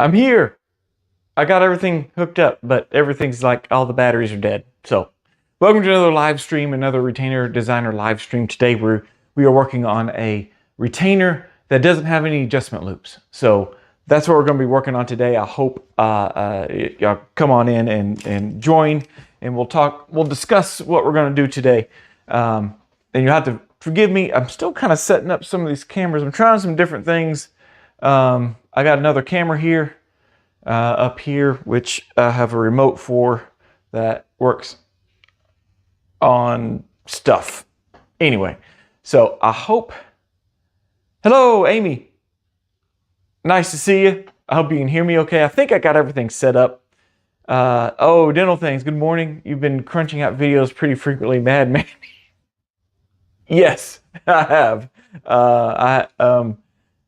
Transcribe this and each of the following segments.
I'm here. I got everything hooked up, but everything's like all the batteries are dead. So, welcome to another live stream, another retainer designer live stream. Today we are working on a retainer that doesn't have any adjustment loops. So that's what we're going to be working on today. I hope y'all come on in and join, and we'll discuss what we're going to do today. And you'll have to forgive me. I'm still kind of setting up some of these cameras. I'm trying some different things. I got another camera here, up here, which I have a remote for that works on stuff. Anyway, so I hope. Hello, Amy. Nice to see you. I hope you can hear me okay. I think I got everything set up. Oh, dental things. Good morning. You've been crunching out videos pretty frequently, Mad Man. Yes, I have.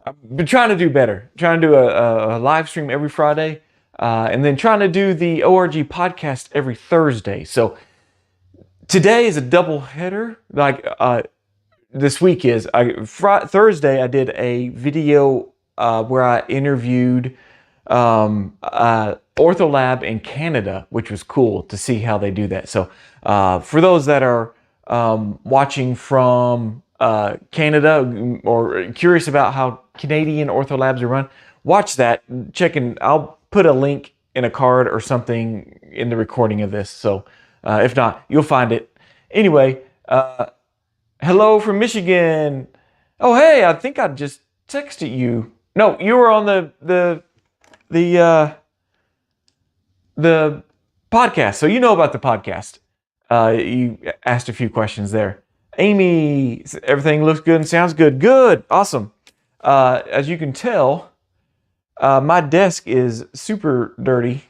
I've been trying to do better. Trying to do a live stream every Friday, and then trying to do the ORG podcast every Thursday. So today is a double header. Like this week is. Thursday I did a video where I interviewed Ortho Lab in Canada, which was cool to see how they do that. So for those that are watching from Canada or curious about how Canadian ortho labs are run, watch that. I'll put a link in a card or something in the recording of this. So if not, you'll find it. Anyway, hello from Michigan. Oh, hey, I think I just texted you. No, you were on the podcast, so you know about the podcast. You asked a few questions there. Amy, everything looks good and sounds good. Good, awesome. As you can tell, my desk is super dirty.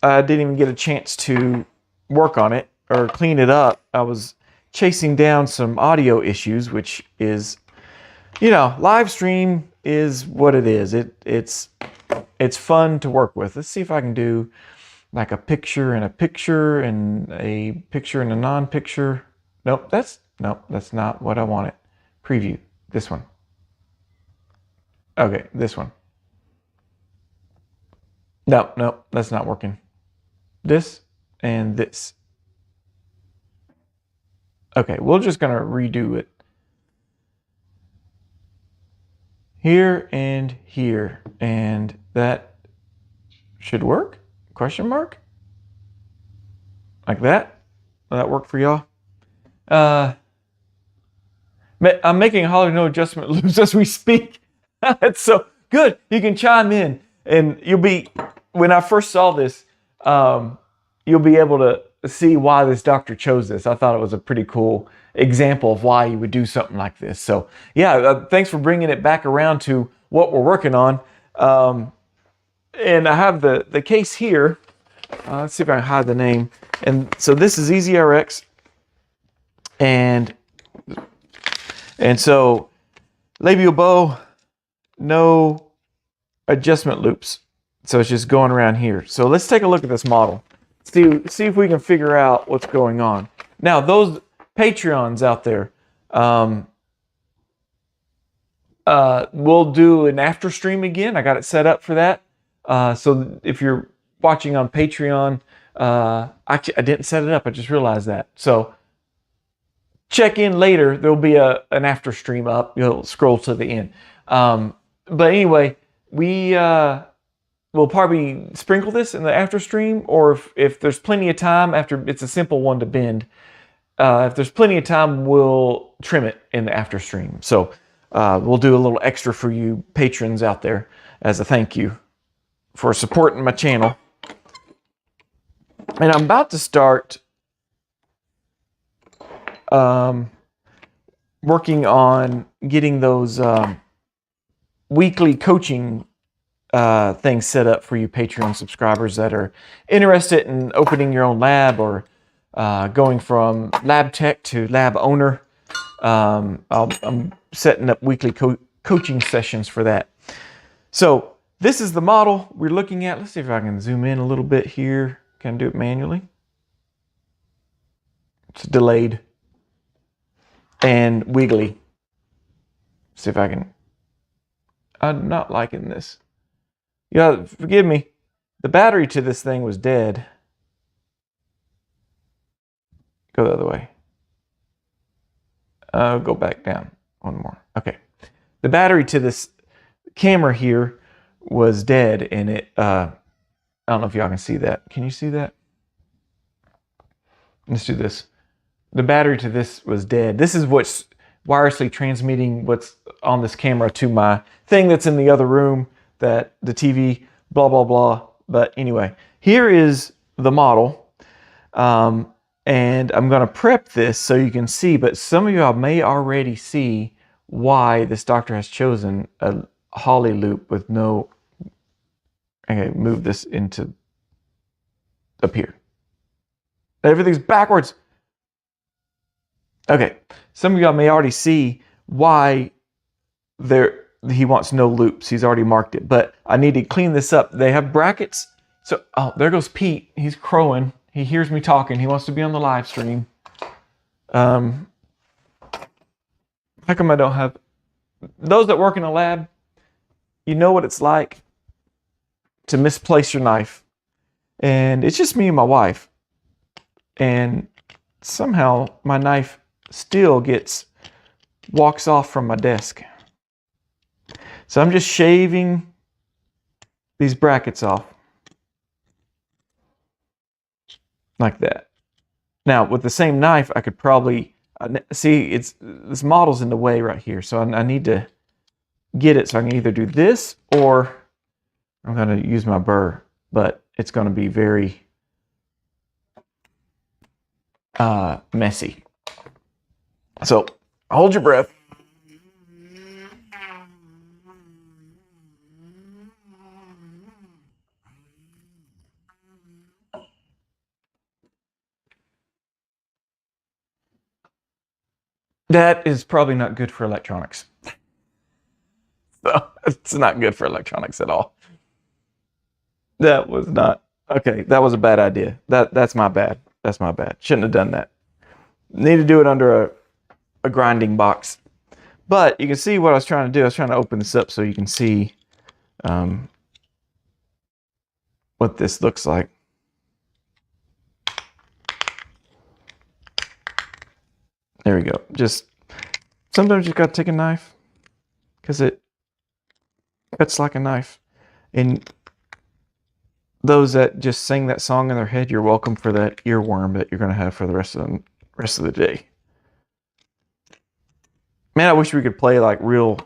I didn't even get a chance to work on it or clean it up. I was chasing down some audio issues, which is, live stream is what it is. It's fun to work with. Let's see if I can do like a picture and a picture and a picture and a non-picture. Nope, that's not what I wanted. Preview, this one. Okay, this one. No, that's not working. This and this. Okay, we're just gonna redo it. Here and here, and that should work? Question mark? Like that? Will that work for y'all? I'm making Holly no adjustment loops as we speak. That's so good. You can chime in, and when I first saw this, you'll be able to see why this doctor chose this. I thought it was a pretty cool example of why you would do something like this. So yeah, thanks for bringing it back around to what we're working on. And I have the case here. Let's see if I can hide the name. And so this is EasyRx, and so labial bow, no adjustment loops. So it's just going around here. So let's take a look at this model. See if we can figure out what's going on. Now, those Patreons out there, we'll do an after stream again. I got it set up for that. So if you're watching on Patreon, actually I didn't set it up. I just realized that. So check in later. There'll be an after stream up. You'll scroll to the end. But anyway, we'll probably sprinkle this in the after stream, or if there's plenty of time after, it's a simple one to bend. If there's plenty of time, we'll trim it in the after stream. So we'll do a little extra for you patrons out there as a thank you for supporting my channel. And I'm about to start working on getting those weekly coaching things set up for you Patreon subscribers that are interested in opening your own lab or going from lab tech to lab owner. I'm setting up weekly coaching sessions for that. So this is the model we're looking at. Let's see if I can zoom in a little bit here. Can I do it manually? It's delayed and wiggly. See if I can. I'm not liking this. Yeah, forgive me. The battery to this thing was dead. Go the other way. Go back down one more. Okay. The battery to this camera here was dead, and it, I don't know if y'all can see that. Can you see that? Let's do this. The battery to this was dead. This is what's wirelessly transmitting what's on this camera to my thing that's in the other room, that the TV, blah, blah, blah. But anyway, here is the model. And I'm going to prep this so you can see, but some of y'all may already see why this doctor has chosen a Holly loop with no, okay, move this into up here. Everything's backwards. Okay, some of y'all may already see why he wants no loops. He's already marked it, but I need to clean this up. They have brackets. So, oh, there goes Pete. He's crowing. He hears me talking. He wants to be on the live stream. How come I don't have... Those that work in a lab, you know what it's like to misplace your knife. And it's just me and my wife. And somehow my knife still walks off from my desk. So I'm just shaving these brackets off. Like that. Now, with the same knife, I could probably... see, this model's in the way right here. So I need to get it so I can either do this or I'm going to use my burr. But it's going to be very messy. So hold your breath. That is probably not good for electronics. So it's not good for electronics at all. That was not, okay, that was a bad idea. That's my bad. That's my bad. Shouldn't have done that. Need to do it under a grinding box. But you can see what I was trying to do. I was trying to open this up so you can see what this looks like. There we go. Just sometimes you got to take a knife because it cuts like a knife. And those that just sing that song in their head, you're welcome for that earworm that you're going to have for the rest of the day. Man, I wish we could play like real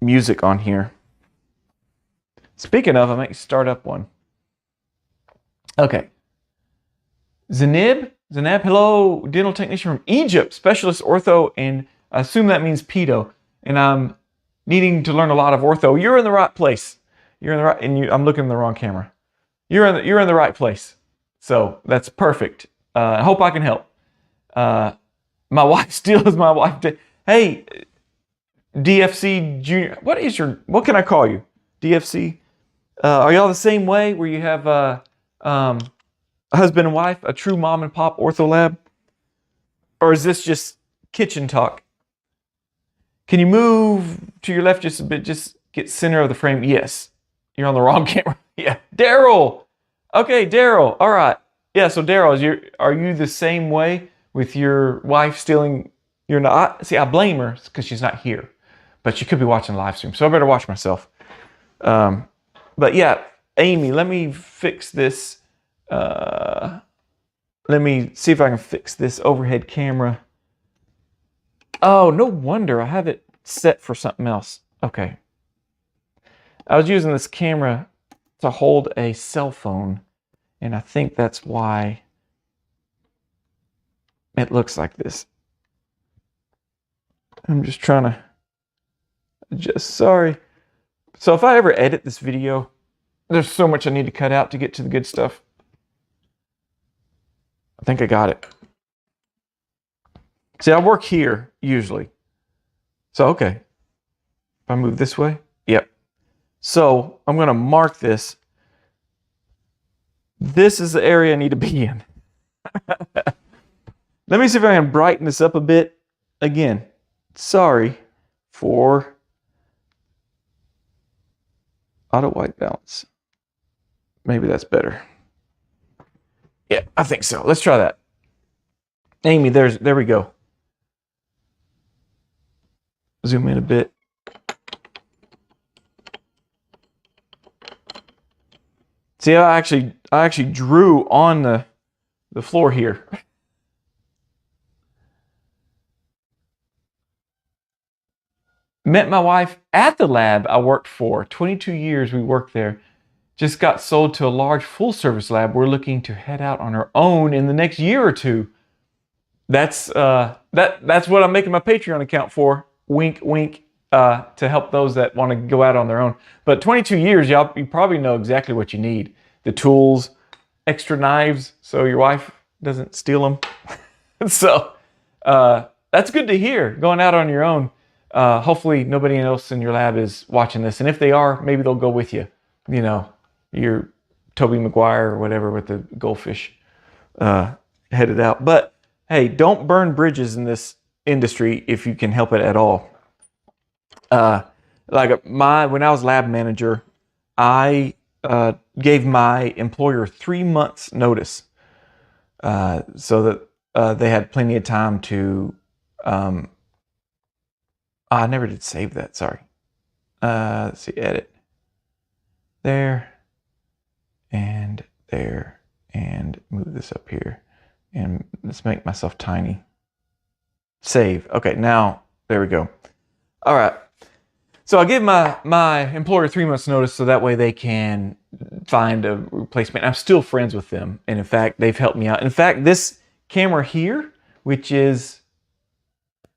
music on here. Speaking of, I might start up one. Okay. Zanab, hello, dental technician from Egypt, specialist ortho, and I assume that means pedo. And I'm needing to learn a lot of ortho. You're in the right place. You're in the right, and I'm looking in the wrong camera. You're in the right place. So that's perfect. I hope I can help. My wife still is my wife. Hey, DFC Junior, what can I call you? DFC? Are y'all the same way where you have a husband and wife, a true mom and pop ortho lab? Or is this just kitchen talk? Can you move to your left just a bit? Just get center of the frame. Yes. You're on the wrong camera. Yeah. Daryl. Okay, Daryl. All right. Yeah, so Daryl, are you the same way with your wife stealing your knife? See, I blame her because she's not here. But she could be watching the live stream, so I better watch myself. But yeah, Amy, let me fix this. Let me see if I can fix this overhead camera. Oh, no wonder I have it set for something else. Okay. I was using this camera to hold a cell phone, and I think that's why it looks like this. I'm just trying to sorry. So if I ever edit this video, there's so much I need to cut out to get to the good stuff. I think I got it. See, I work here usually. So, okay. If I move this way, yep. So I'm going to mark this. This is the area I need to be in. Let me see if I can brighten this up a bit. Again, sorry for auto white balance. Maybe that's better. Yeah, I think so. Let's try that. Amy, there we go. Zoom in a bit. See, I actually drew on the floor here. Met my wife at the lab I worked for. 22 years we worked there. Just got sold to a large full-service lab. We're looking to head out on our own in the next year or two. That's what I'm making my Patreon account for. Wink, wink. To help those that want to go out on their own. But 22 years, you probably know exactly what you need. The tools, extra knives, so your wife doesn't steal them. So that's good to hear, going out on your own. Hopefully nobody else in your lab is watching this. And if they are, maybe they'll go with you. You know, you're Toby Maguire or whatever with the goldfish headed out. But hey, don't burn bridges in this industry if you can help it at all. When I was lab manager, I gave my employer 3 months notice, so that they had plenty of time to. I never did save that. Sorry. Let's see, edit. There, and move this up here, and let's make myself tiny. Save. Okay, now there we go. All right. So I give my employer 3 months notice so that way they can find a replacement. I'm still friends with them. And in fact, they've helped me out. In fact, this camera here, which is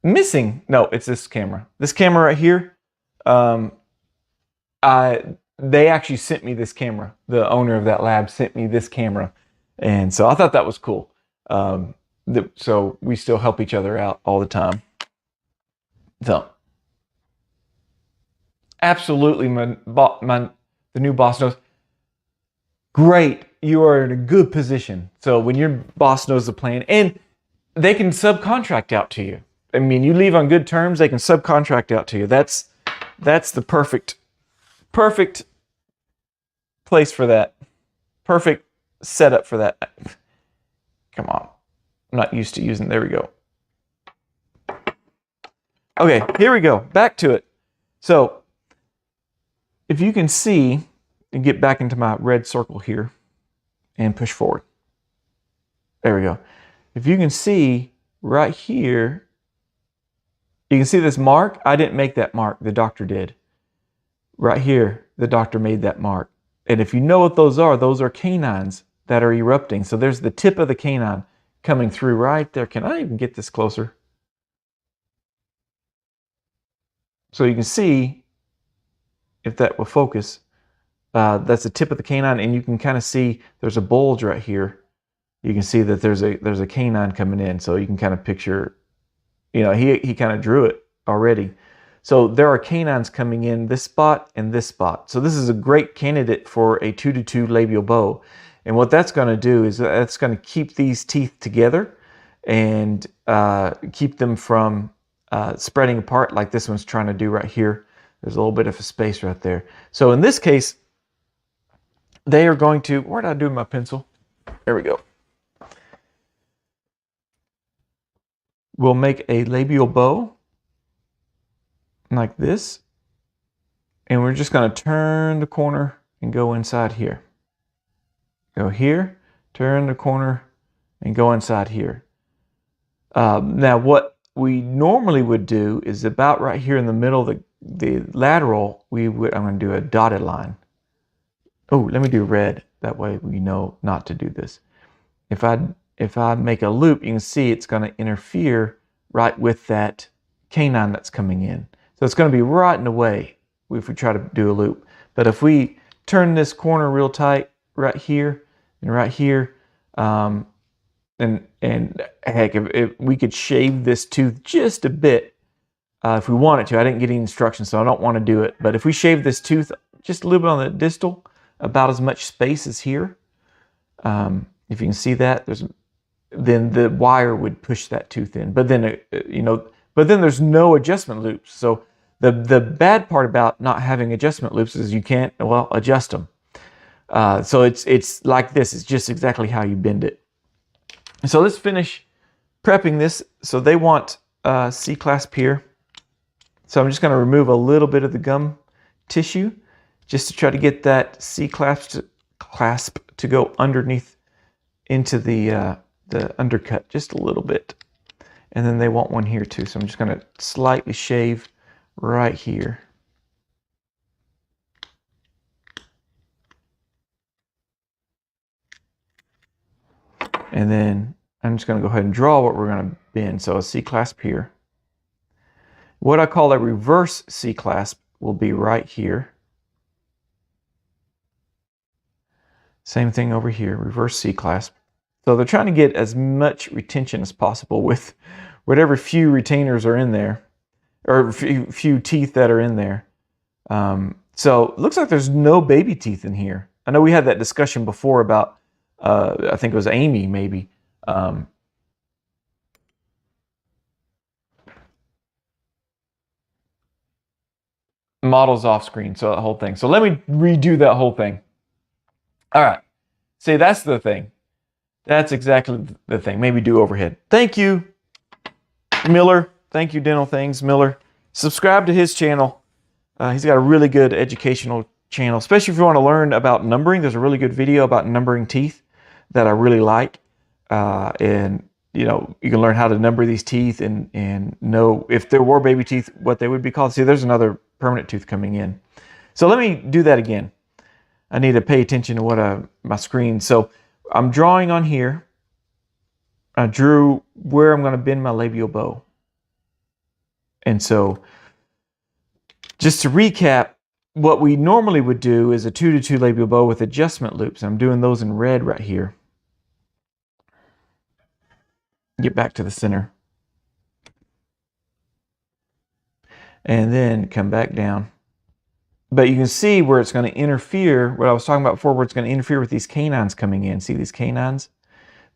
missing. No, it's this camera. This camera right here. They actually sent me this camera. The owner of that lab sent me this camera. And so I thought that was cool. So we still help each other out all the time. So. Absolutely, the new boss knows. Great, you are in a good position. So when your boss knows the plan, and they can subcontract out to you. I mean, you leave on good terms, they can subcontract out to you. That's the perfect place for that. Perfect setup for that. Come on, I'm not used to using. There we go. Okay, here we go. Back to it. So. If you can see, and get back into my red circle here and push forward. There we go. If you can see right here, you can see this mark. I didn't make that mark, the doctor did. Right here, the doctor made that mark. And if you know what those are canines that are erupting. So there's the tip of the canine coming through right there. Can I even get this closer? So you can see, if that will focus, that's the tip of the canine, and you can kind of see there's a bulge right here. You can see that there's a canine coming in, so you can kind of picture, you know, he kind of drew it already. So there are canines coming in this spot and this spot. So this is a great candidate for a 2-to-2 labial bow. And what that's going to do is that's going to keep these teeth together and keep them from spreading apart like this one's trying to do right here. There's a little bit of a space right there. So in this case, they are going to, where did I do my pencil? There we go. We'll make a labial bow like this. And we're just going to turn the corner and go inside here. Go here, turn the corner and go inside here. Now what we normally would do is about right here in the middle of the lateral, I'm going to do a dotted line. Oh, let me do red. That way we know not to do this. If I make a loop, you can see it's going to interfere right with that canine that's coming in. So it's going to be right in the way if we try to do a loop. But if we turn this corner real tight right here and right here, and heck, if we could shave this tooth just a bit, if we wanted to. I didn't get any instructions, so I don't want to do it. But if we shave this tooth just a little bit on the distal, about as much space as here, if you can see that, then the wire would push that tooth in. But then there's no adjustment loops. So the bad part about not having adjustment loops is you can't adjust them. So it's like this. It's just exactly how you bend it. So let's finish prepping this. So they want C-clasp here. So I'm just going to remove a little bit of the gum tissue just to try to get that clasp to go underneath into the undercut just a little bit. And then they want one here too. So I'm just going to slightly shave right here. And then I'm just going to go ahead and draw what we're going to bend. So a C-clasp here. What I call a reverse C-clasp will be right here. Same thing over here, reverse C-clasp. So they're trying to get as much retention as possible with whatever few retainers are in there, or few teeth that are in there. So it looks like there's no baby teeth in here. I know we had that discussion before about, I think it was Amy maybe. Models off screen, so that whole thing. So let me redo that whole thing. All right. See, that's the thing. That's exactly the thing. Maybe do overhead. Thank you, Miller. Thank you, Dental Things, Miller. Subscribe to his channel. He's got a really good educational channel, especially if you want to learn about numbering. There's a really good video about numbering teeth that I really like. And you know, you can learn how to number these teeth and know if there were baby teeth, what they would be called. See, there's another permanent tooth coming in. So let me do that again. I need to pay attention to what my screen. So I'm drawing on here. I drew where I'm going to bend my labial bow. And so just to recap, what we normally would do is a 2-to-2 labial bow with adjustment loops. I'm doing those in red right here. Get back to the center. And then come back down. But you can see where it's going to interfere, what I was talking about before, where it's going to interfere with these canines coming in. See these canines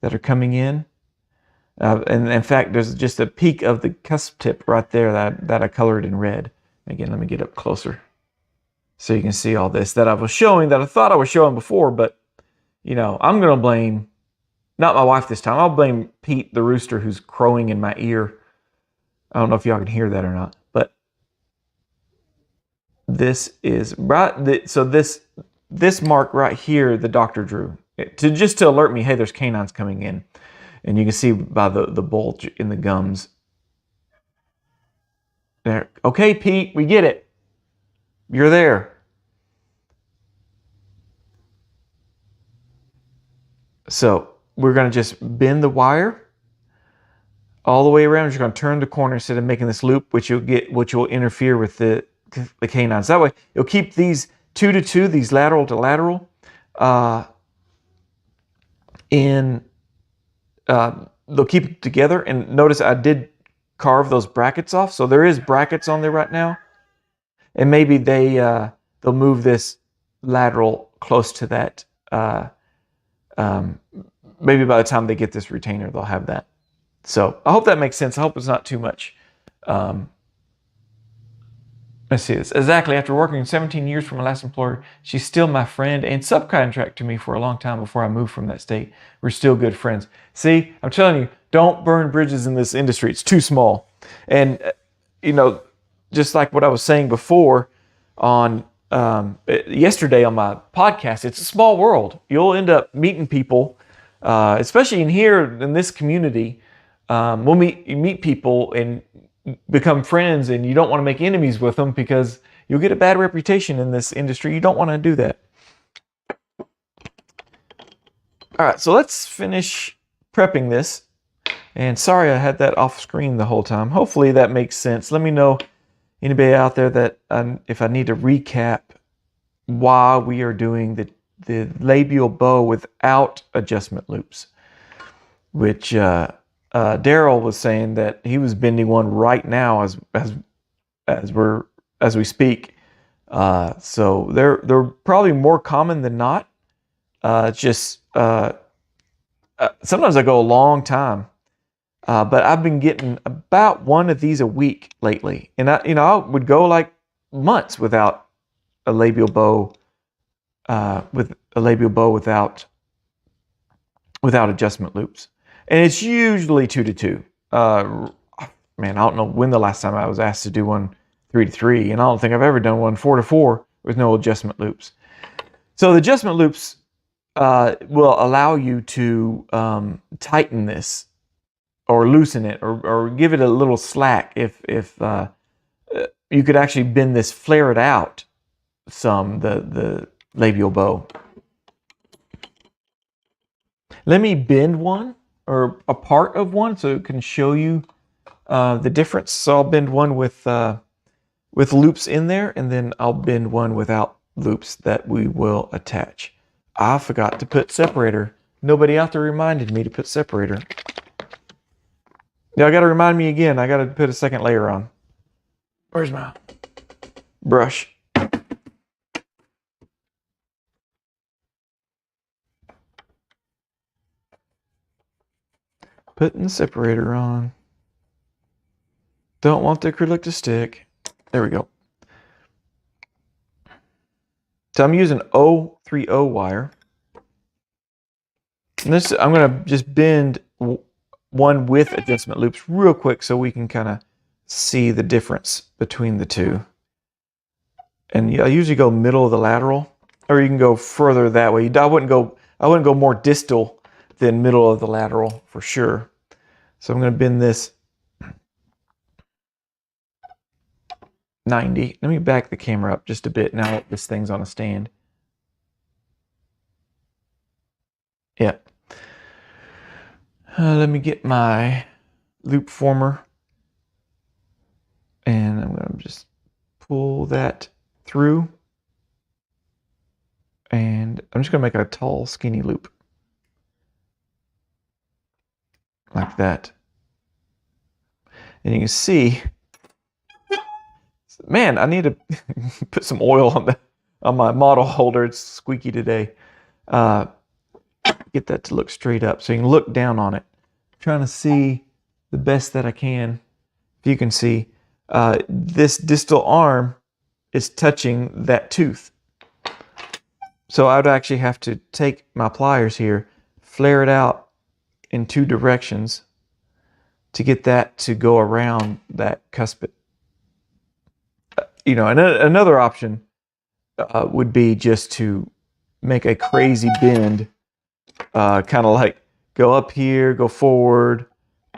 that are coming in? And in fact, there's just a peak of the cusp tip right there that I colored in red. Again, let me get up closer so you can see all this that I was showing, that I thought I was showing before, but you know, I'm going to blame, not my wife this time, I'll blame Pete the rooster who's crowing in my ear. I don't know if y'all can hear that or not, but this is right. So this mark right here, the doctor drew just to alert me, hey, there's canines coming in, and you can see by the bulge in the gums. There. Okay, Pete, we get it. You're there. So we're going to just bend the wire all the way around. You're going to turn the corner instead of making this loop, which will interfere with the canines. That way, you'll keep these 2-to-2, these lateral to lateral, they'll keep it together. And notice I did carve those brackets off, so there is brackets on there right now. And maybe they'll move this lateral close to that. Maybe by the time they get this retainer, they'll have that. So I hope that makes sense. I hope it's not too much. Let's see this. Exactly. After working 17 years for my last employer, she's still my friend and subcontract to me for a long time before I moved from that state. We're still good friends. See, I'm telling you, don't burn bridges in this industry. It's too small. And, you know, just like what I was saying before on yesterday on my podcast, it's a small world. You'll end up meeting people, especially in here in this community. You meet people and become friends, and you don't want to make enemies with them because you'll get a bad reputation in this industry. You don't want to do that. All right, so let's finish prepping this. And sorry I had that off screen the whole time. Hopefully that makes sense. Let me know, anybody out there, that if I need to recap why we are doing the labial bow without adjustment loops, which Daryl was saying that he was bending one right now as we speak. So they're probably more common than not. Sometimes I go a long time, but I've been getting about one of these a week lately, and I would go like months without a labial bow with a labial bow without adjustment loops. And it's usually 2 to 2. Man, I don't know when the last time I was asked to do one 3 to 3, and I don't think I've ever done one 4 to 4 with no adjustment loops. So the adjustment loops will allow you to tighten this or loosen it or give it a little slack. If you could actually bend this, flare it out some, the labial bow. Let me bend one or a part of one so it can show you the difference. So I'll bend one with loops in there, and then I'll bend one without loops that we will attach. I forgot to put separator. Nobody out there reminded me to put separator. Yeah, I got to remind me again. I got to put a second layer on. Where's my brush? Putting the separator on. Don't want the acrylic to stick. There we go. So I'm using 030 wire. And this, I'm going to just bend one with adjustment loops real quick so we can kind of see the difference between the two. And I usually go middle of the lateral, or you can go further that way. I wouldn't go more distal than middle of the lateral for sure. So I'm going to bend this 90. Let me back the camera up just a bit now that this thing's on a stand. Yeah. Let me get my loop former, and I'm going to just pull that through, and I'm just going to make a tall, skinny loop like that. And you can see, man, I need to put some oil on my model holder. It's squeaky today. Get that to look straight up so you can look down on it. I'm trying to see the best that I can. If you can see, this distal arm is touching that tooth. So I would actually have to take my pliers here, flare it out in 2 directions to get that to go around that cuspid. You know, another option would be just to make a crazy bend, kind of like go up here, go forward,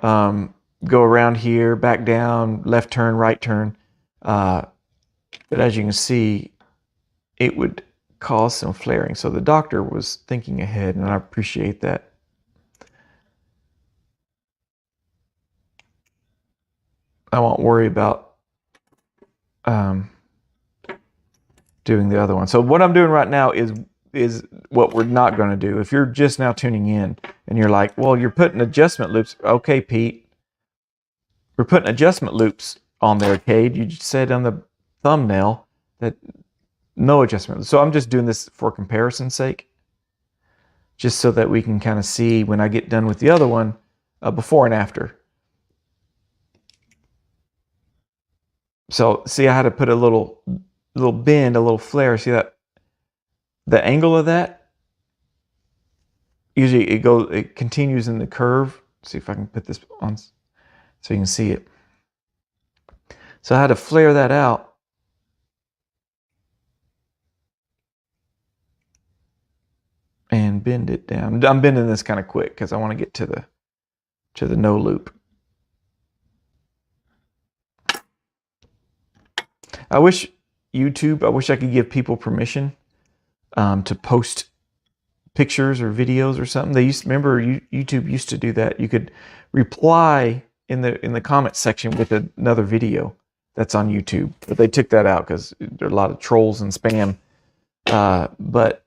go around here, back down, left turn, right turn. But as you can see, it would cause some flaring. So the doctor was thinking ahead, and I appreciate that. I won't worry about doing the other one. So what I'm doing right now is what we're not going to do. If you're just now tuning in and you're like, well, you're putting adjustment loops. Okay, Pete, we're putting adjustment loops on there, Cade. You just said on the thumbnail that no adjustment. So I'm just doing this for comparison's sake, just so that we can kind of see when I get done with the other one, before and after. So see, I had to put a little bend, a little flare. See that? The angle of that, usually it continues in the curve. Let's see if I can put this on so you can see it. So I had to flare that out. And bend it down. I'm bending this kind of quick because I want to get to the no loop. I wish I could give people permission to post pictures or videos or something. Remember YouTube used to do that. You could reply in the comment section with another video that's on YouTube, but they took that out because there are a lot of trolls and spam. But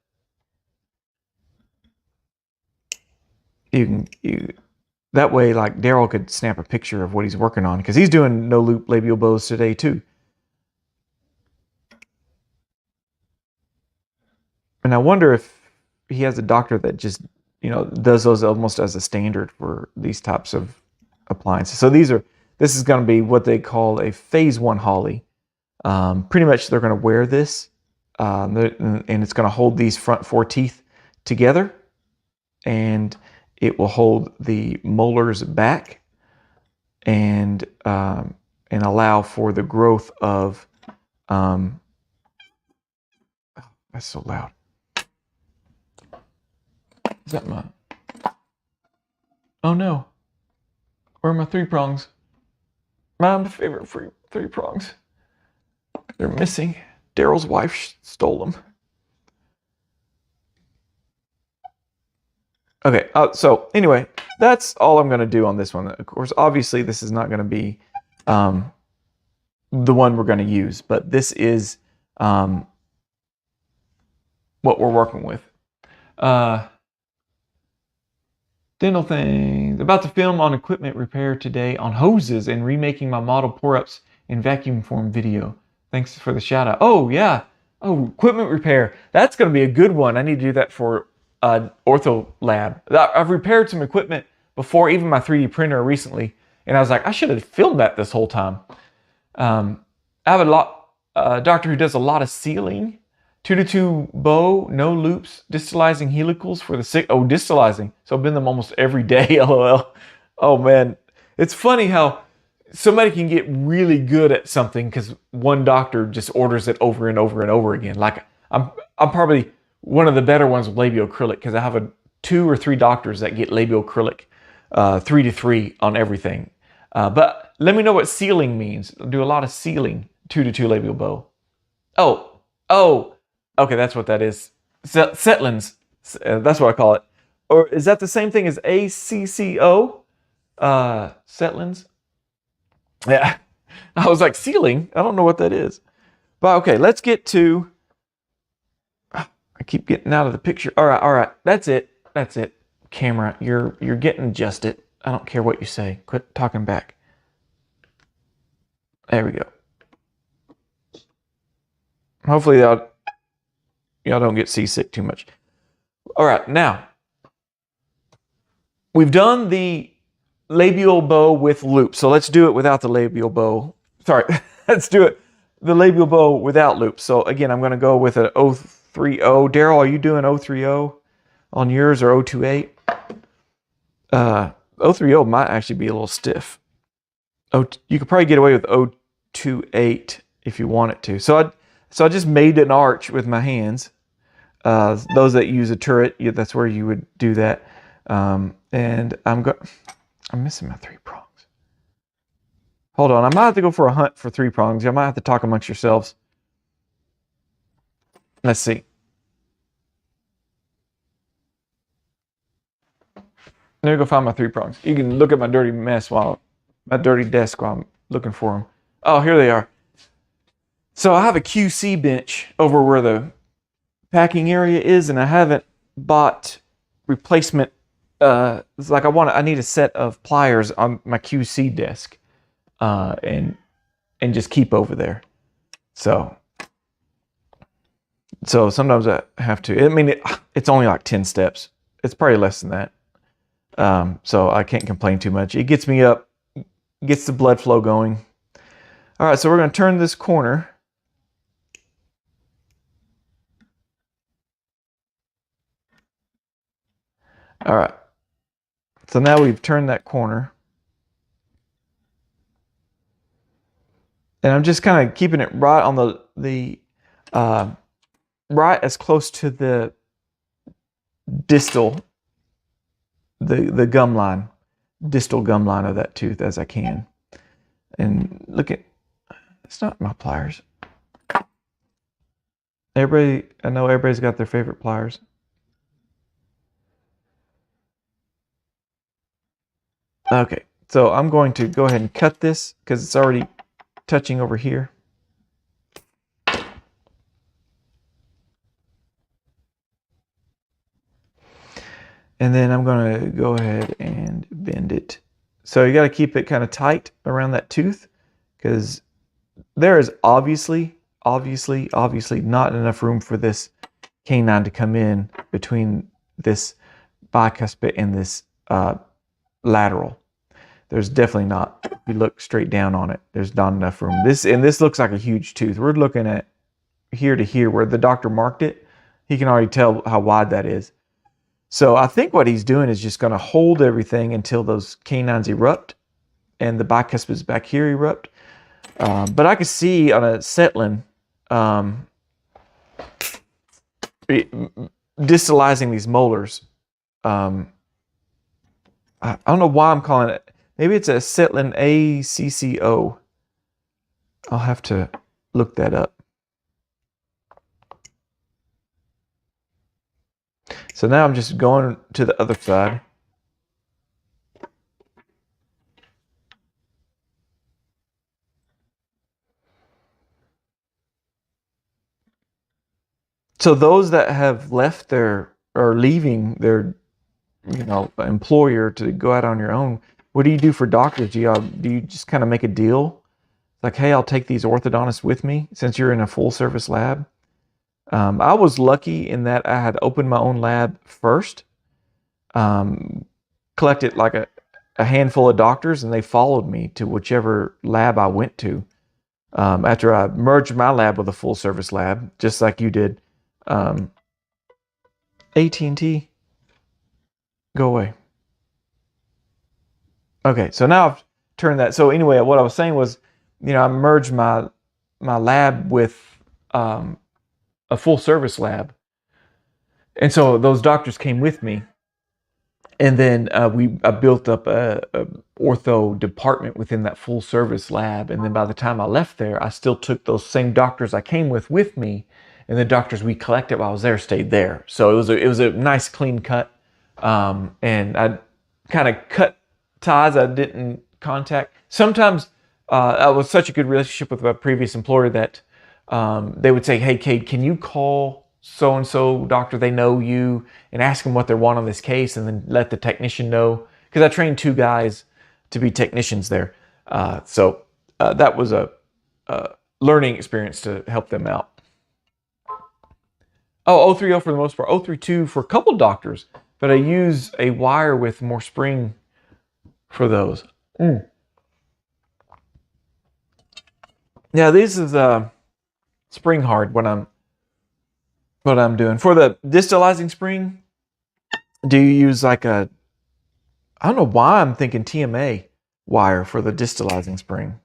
that way, like Daryl could snap a picture of what he's working on because he's doing no loop labial bows today too. And I wonder if he has a doctor that just, does those almost as a standard for these types of appliances. So this is going to be what they call a phase 1 Holly. Pretty much they're going to wear this and it's going to hold these front 4 teeth together, and it will hold the molars back, and allow for the growth of that's so loud. Is that my... Oh no. Where are my 3 prongs? My favorite 3 prongs. They're missing. Daryl's wife stole them. Okay, so anyway, that's all I'm going to do on this one. Of course, obviously, this is not going to be the one we're going to use, but this is what we're working with. Dental things. About to film on equipment repair today on hoses and remaking my model pour-ups in vacuum form video. Thanks for the shout out. Oh yeah. Oh, equipment repair. That's going to be a good one. I need to do that for Ortho Lab. I've repaired some equipment before, even my 3D printer recently, and I was like, I should have filmed that this whole time. I have a doctor who does a lot of sealing. 2-to-2 bow, no loops, distalizing helicals for the sick. Oh, distalizing. So I've been them almost every day, LOL. Oh man, it's funny how somebody can get really good at something because one doctor just orders it over and over and over again. Like I'm probably one of the better ones with labial acrylic because I have 2 or 3 doctors that get labial acrylic 3-to-3 on everything. But let me know what sealing means. I'll do a lot of sealing, 2-to-2 labial bow. Oh. Okay, that's what that is. Setlins. That's what I call it. Or is that the same thing as ACCO? Setlins? Yeah. I was like, sealing? I don't know what that is. But okay, let's get to... I keep getting out of the picture. All right. That's it. Camera, you're getting adjusted. I don't care what you say. Quit talking back. There we go. Hopefully y'all don't get seasick too much. All right, now we've done the labial bow with loop. So let's do it without the labial bow. Sorry, let's do it the labial bow without loop. So again, I'm going to go with an 030. Daryl, are you doing 030 on yours or 028? 030 might actually be a little stiff. You could probably get away with 028 if you want it to. So I just made an arch with my hands. Those that use a turret, that's where you would do that. And I'm missing my 3 prongs. Hold on, I might have to go for a hunt for 3 prongs. You might have to talk amongst yourselves. Let's see. Let me go find my 3 prongs. You can look at my dirty desk while I'm looking for them. Oh, here they are. So I have a QC bench over where the packing area is, and I haven't bought replacement. It's like I need a set of pliers on my QC desk, and just keep over there. So sometimes I have to. I mean, it's only like 10 steps. It's probably less than that. So I can't complain too much. It gets me up, gets the blood flow going. All right, so we're going to turn this corner. All right, so now we've turned that corner. And I'm just kind of keeping it right on the right as close to the distal, the gum line, distal gum line of that tooth as I can. And look at, it's not my pliers. I know everybody's got their favorite pliers. Okay, so I'm going to go ahead and cut this because it's already touching over here. And then I'm going to go ahead and bend it. So you got to keep it kind of tight around that tooth because there is obviously not enough room for this canine to come in between this bicuspid and this lateral. There's definitely not. If you look straight down on it, there's not enough room. This looks like a huge tooth. We're looking at here to here where the doctor marked it. He can already tell how wide that is. So I think what he's doing is just going to hold everything until those canines erupt and the bicuspids back here erupt. But I can see on a settling, distalizing these molars. I don't know why I'm calling it. Maybe it's a settling ACCO. I'll have to look that up. So now I'm just going to the other side. So those that have left their or leaving their, employer to go out on your own, what do you do for doctors? Do you just kind of make a deal? Like, hey, I'll take these orthodontists with me since you're in a full service lab. I was lucky in that I had opened my own lab first, collected like a handful of doctors, and they followed me to whichever lab I went to. After I merged my lab with a full service lab, just like you did. AT&T, go away. Okay, so now I've turned that. So anyway, what I was saying was, I merged my lab with a full service lab, and so those doctors came with me, and then I built up a ortho department within that full service lab. And then by the time I left there, I still took those same doctors I came with me, and the doctors we collected while I was there stayed there. So it was a nice clean cut, and I kind of cut ties I didn't contact. Sometimes I was such a good relationship with my previous employer that they would say, hey, Cade, can you call so-and-so doctor, they know you, and ask them what they want on this case, and then let the technician know. Because I trained 2 guys to be technicians there. So that was a learning experience to help them out. Oh, 030 for the most part. 032 for a couple doctors, but I use a wire with more spring for those. Yeah, this is spring hard what I'm doing. For the distalizing spring, do you use like I don't know why I'm thinking TMA wire for the distalizing spring.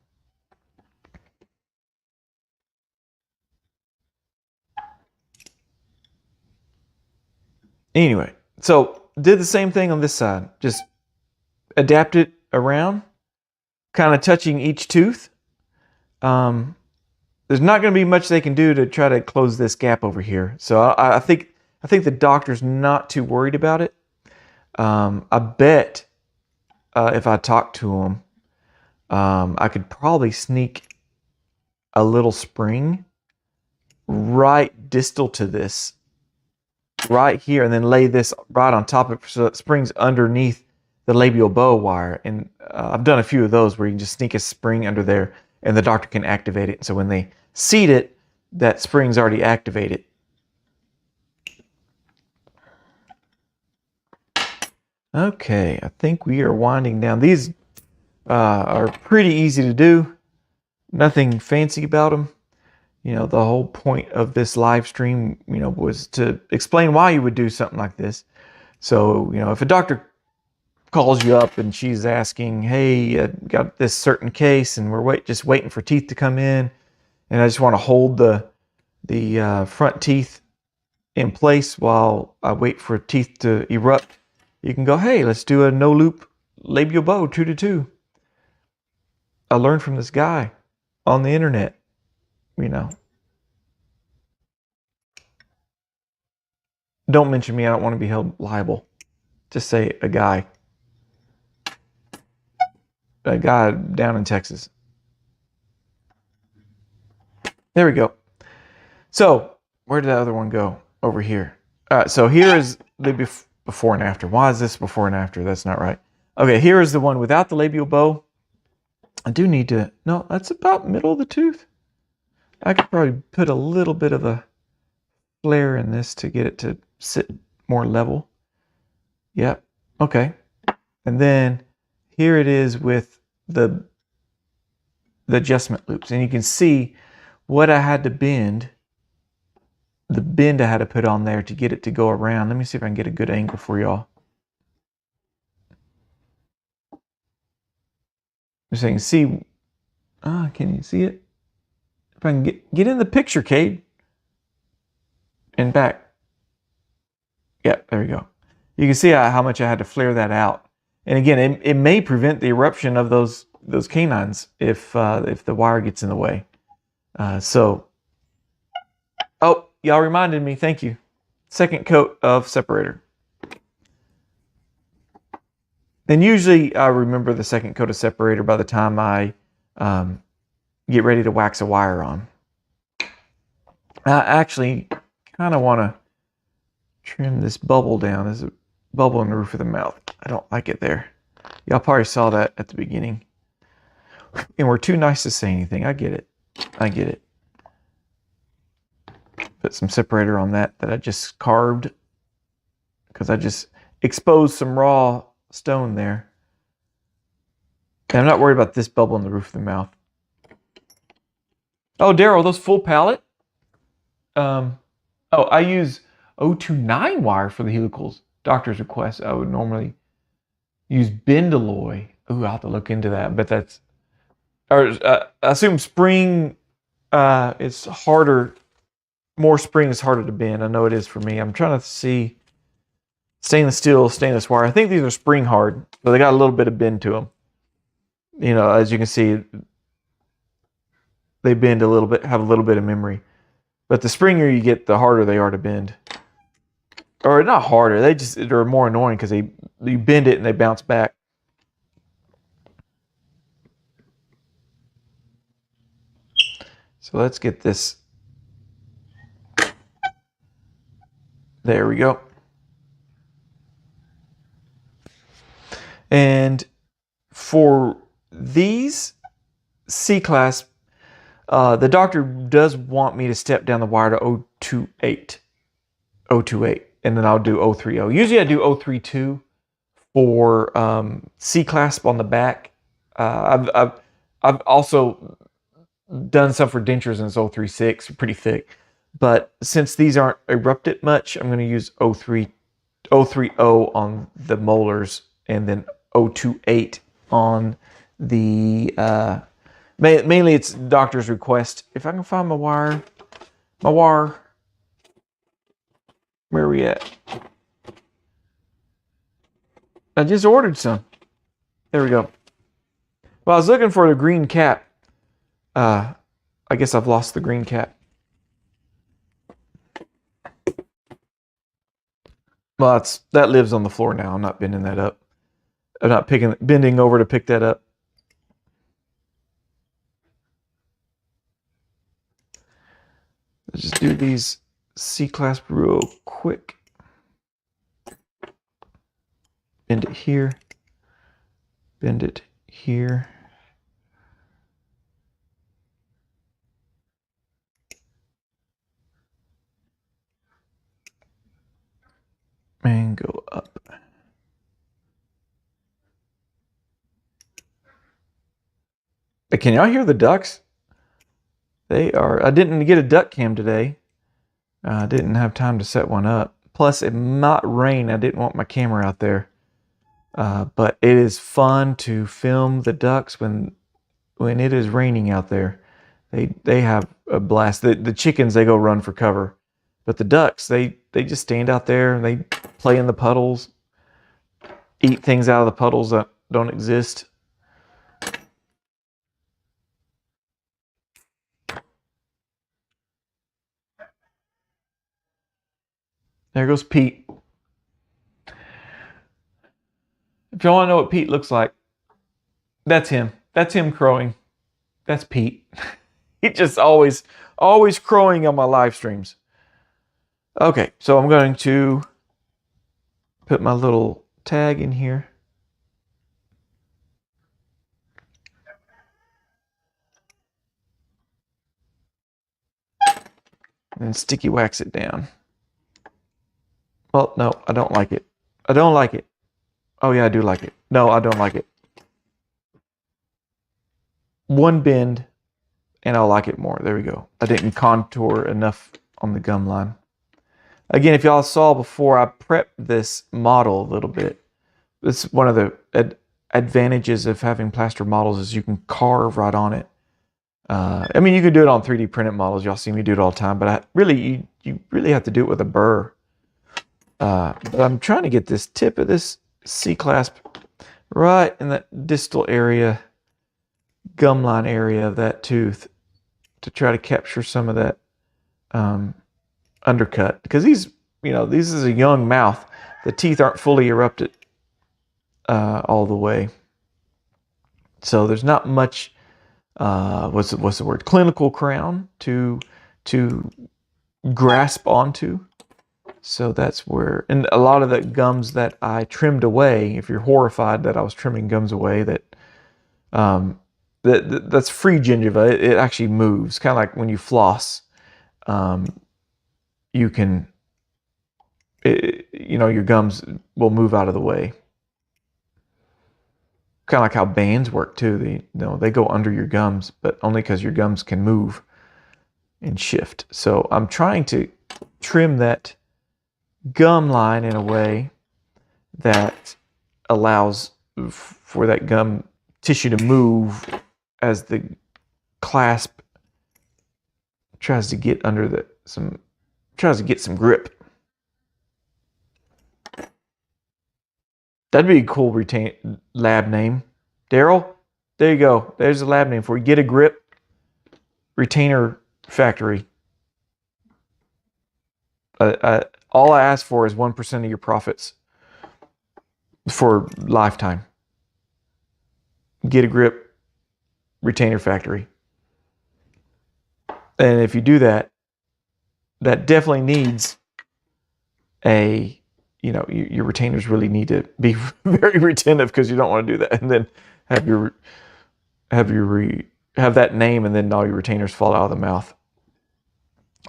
Anyway, so did the same thing on this side. Just adapt it around, kind of touching each tooth. There's not going to be much they can do to try to close this gap over here. So I think the doctor's not too worried about it. I bet if I talk to him, I could probably sneak a little spring right distal to this, right here, and then lay this right on top of it so it springs underneath the labial bow wire. And I've done a few of those where you can just sneak a spring under there and the doctor can activate it. So when they seat it, that spring's already activated. Okay, I think we are winding down. These are pretty easy to do. Nothing fancy about them. The whole point of this live stream, was to explain why you would do something like this. So, if a doctor calls you up and she's asking, hey, I got this certain case and we're just waiting for teeth to come in, and I just want to hold the front teeth in place while I wait for teeth to erupt, you can go, hey, let's do a no loop labial bow 2 to 2. I learned from this guy on the internet, Don't mention me. I don't want to be held liable. Just say a guy down in Texas. There we go. So where did that other one go? Over here. All right, so here is the before and after. Why is this before and after? That's not right. Okay, here is the one without the labial bow. I do need to, no, that's about middle of the tooth. I could probably put a little bit of a flare in this to get it to sit more level. Yep, okay. And then here it is with the adjustment loops. And you can see what I had to bend the bend I had to put on there to get it to go around. Let me see if I can get a good angle for y'all. So you can see, can you see it? If I can get in the picture, Cade. And back. Yeah, there we go. You can see how much I had to flare that out. And again, it may prevent the eruption of those canines if the wire gets in the way. Oh, y'all reminded me. Thank you. Second coat of separator. And usually I remember the second coat of separator by the time I get ready to wax a wire on. I actually kind of want to trim this bubble down. There's a bubble in the roof of the mouth. I don't like it there. Y'all probably saw that at the beginning. And we're too nice to say anything. I get it. I get it. Put some separator on that I just carved because I just exposed some raw stone there. And I'm not worried about this bubble in the roof of the mouth. Oh, Daryl, those full pallet? I use 029 wire for the helicals. Doctor's request. I would normally use Bendalloy. Ooh, I'll have to look into that. But that's, I assume spring is harder. More spring is harder to bend. I know it is for me. I'm trying to see stainless steel, stainless wire. I think these are spring hard, so they got a little bit of bend to them. You know, as you can see, they bend a little bit, have a little bit of memory. But the springier you get, the harder they are to bend. Or not harder, they're more annoying because you bend it and they bounce back. So let's get this. There we go. And for these C-Clasp, the doctor does want me to step down the wire to 028, and then I'll do 030. Usually I do 032 for C-Clasp on the back. I've also done some for dentures in 036, pretty thick. But since these aren't erupted much, I'm going to use 030 on the molars and then 028 on the, mainly it's doctor's request. If I can find my wire, where are we at? I just ordered some. There we go. Well, I was looking for the green cap. I guess I've lost the green cap. Well, that lives on the floor now. I'm not bending that up. I'm not bending over to pick that up. Let's just do these C-Clasp real quick. Bend it here. Bend it here. And go up. Can y'all hear the ducks? They are. I didn't get a duck cam today. I didn't have time to set one up. Plus, it might rain. I didn't want my camera out there. But it is fun to film the ducks when it is raining out there. They have a blast. The chickens, they go run for cover. But the ducks, they just stand out there and they play in the puddles, eat things out of the puddles that don't exist. There goes Pete. If you want to know what Pete looks like, that's him. That's him crowing. That's Pete. He just always crowing on my live streams. Okay, so I'm going to put my little tag in here. And sticky wax it down. Well, no, I don't like it. I don't like it. Oh yeah, I do like it. No, I don't like it. One bend and I'll like it more. There we go. I didn't contour enough on the gum line. Again, if y'all saw before, I prepped this model a little bit. It's one of the advantages of having plaster models is you can carve right on it. I mean, you can do it on 3D printed models. Y'all see me do it all the time, but you really have to do it with a burr. But I'm trying to get this tip of this C-clasp right in that distal area, gum line area of that tooth to try to capture some of that undercut. Because this is a young mouth. The teeth aren't fully erupted all the way. So there's not much, what's the word? Clinical crown to grasp onto. So that's where, and a lot of the gums that I trimmed away, if you're horrified that I was trimming gums away, that's free gingiva. It actually moves, kind of like when you floss. You can, your gums will move out of the way. Kind of like how bands work too. They go under your gums, but only because your gums can move and shift. So I'm trying to trim that gum line in a way that allows for that gum tissue to move as the clasp tries to get some grip. That'd be a cool lab name. Daryl, there you go. There's a lab name for you. Get a grip retainer factory. All I ask for is 1% of your profits for lifetime. Get a grip retainer factory. And if you do that, that definitely needs your retainers really need to be very retentive, because you don't want to do that and then have that name and then all your retainers fall out of the mouth.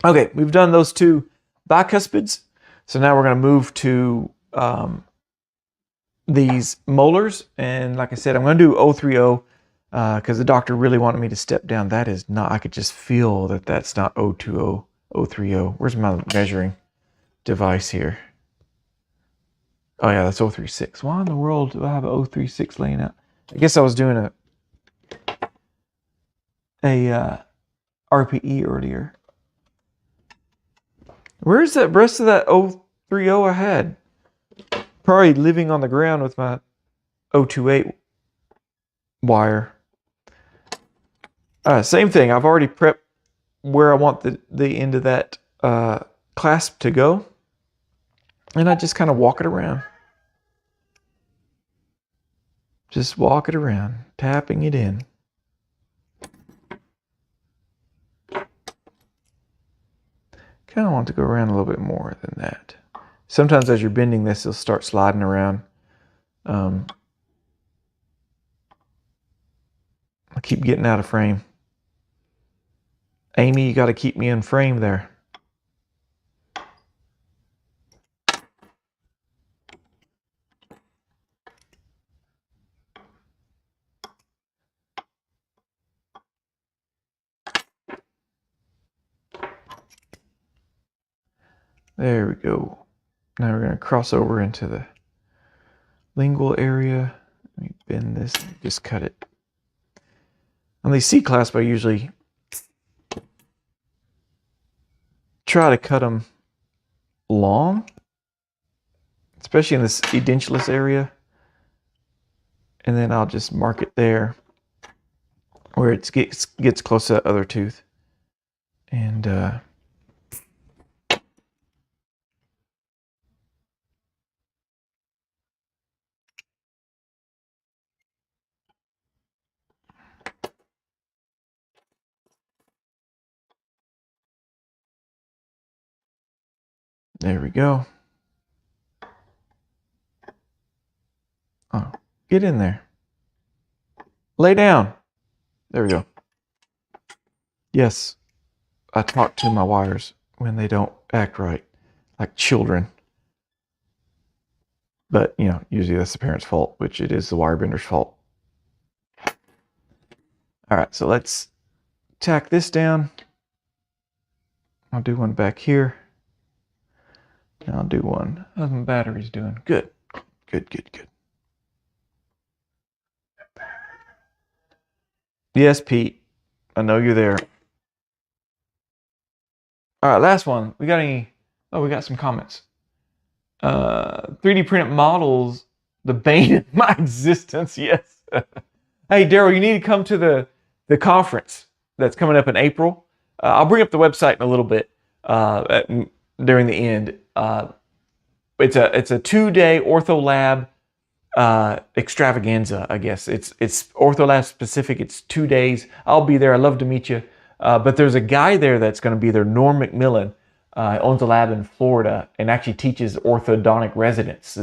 Okay, we've done those two bicuspids. So now we're going to move to these molars. And like I said, I'm going to do 030 because the doctor really wanted me to step down. That is not, I could just feel that that's not 020, 030. Where's my measuring device here? Oh yeah, that's 036. Why in the world do I have a 036 laying out? I guess I was doing a RPE earlier. Where's that rest of that 030 I had? Probably living on the ground with my 028 wire. Same thing. I've already prepped where I want the end of that clasp to go. And I just kind of walk it around. Just walk it around, tapping it in. Kind of want to go around a little bit more than that. Sometimes as you're bending this, it'll start sliding around. I keep getting out of frame. Amy, you got to keep me in frame there. There we go. Now we're going to cross over into the lingual area. Let me bend this and just cut it. On these C-clasp, I usually try to cut them long, especially in this edentulous area. And then I'll just mark it there where it gets close to that other tooth. And there we go. Oh, get in there. Lay down. There we go. Yes, I talk to my wires when they don't act right, like children. But, usually that's the parent's fault, which it is the wire bender's fault. All right, so let's tack this down. I'll do one back here. And I'll do one. How's my batteries doing? Good. Good, good, good. Yes, Pete. I know you're there. All right, last one. We got any? Oh, we got some comments. 3D printed models, the bane of my existence. Yes. Hey, Daryl, you need to come to the conference that's coming up in April. I'll bring up the website in a little bit during the end. It's a 2-day Ortho Lab extravaganza, I guess. It's Ortho Lab specific. It's 2 days. I'll be there. I'd love to meet you. But there's a guy there that's going to be there, Norm McMillan. Owns a lab in Florida and actually teaches orthodontic residents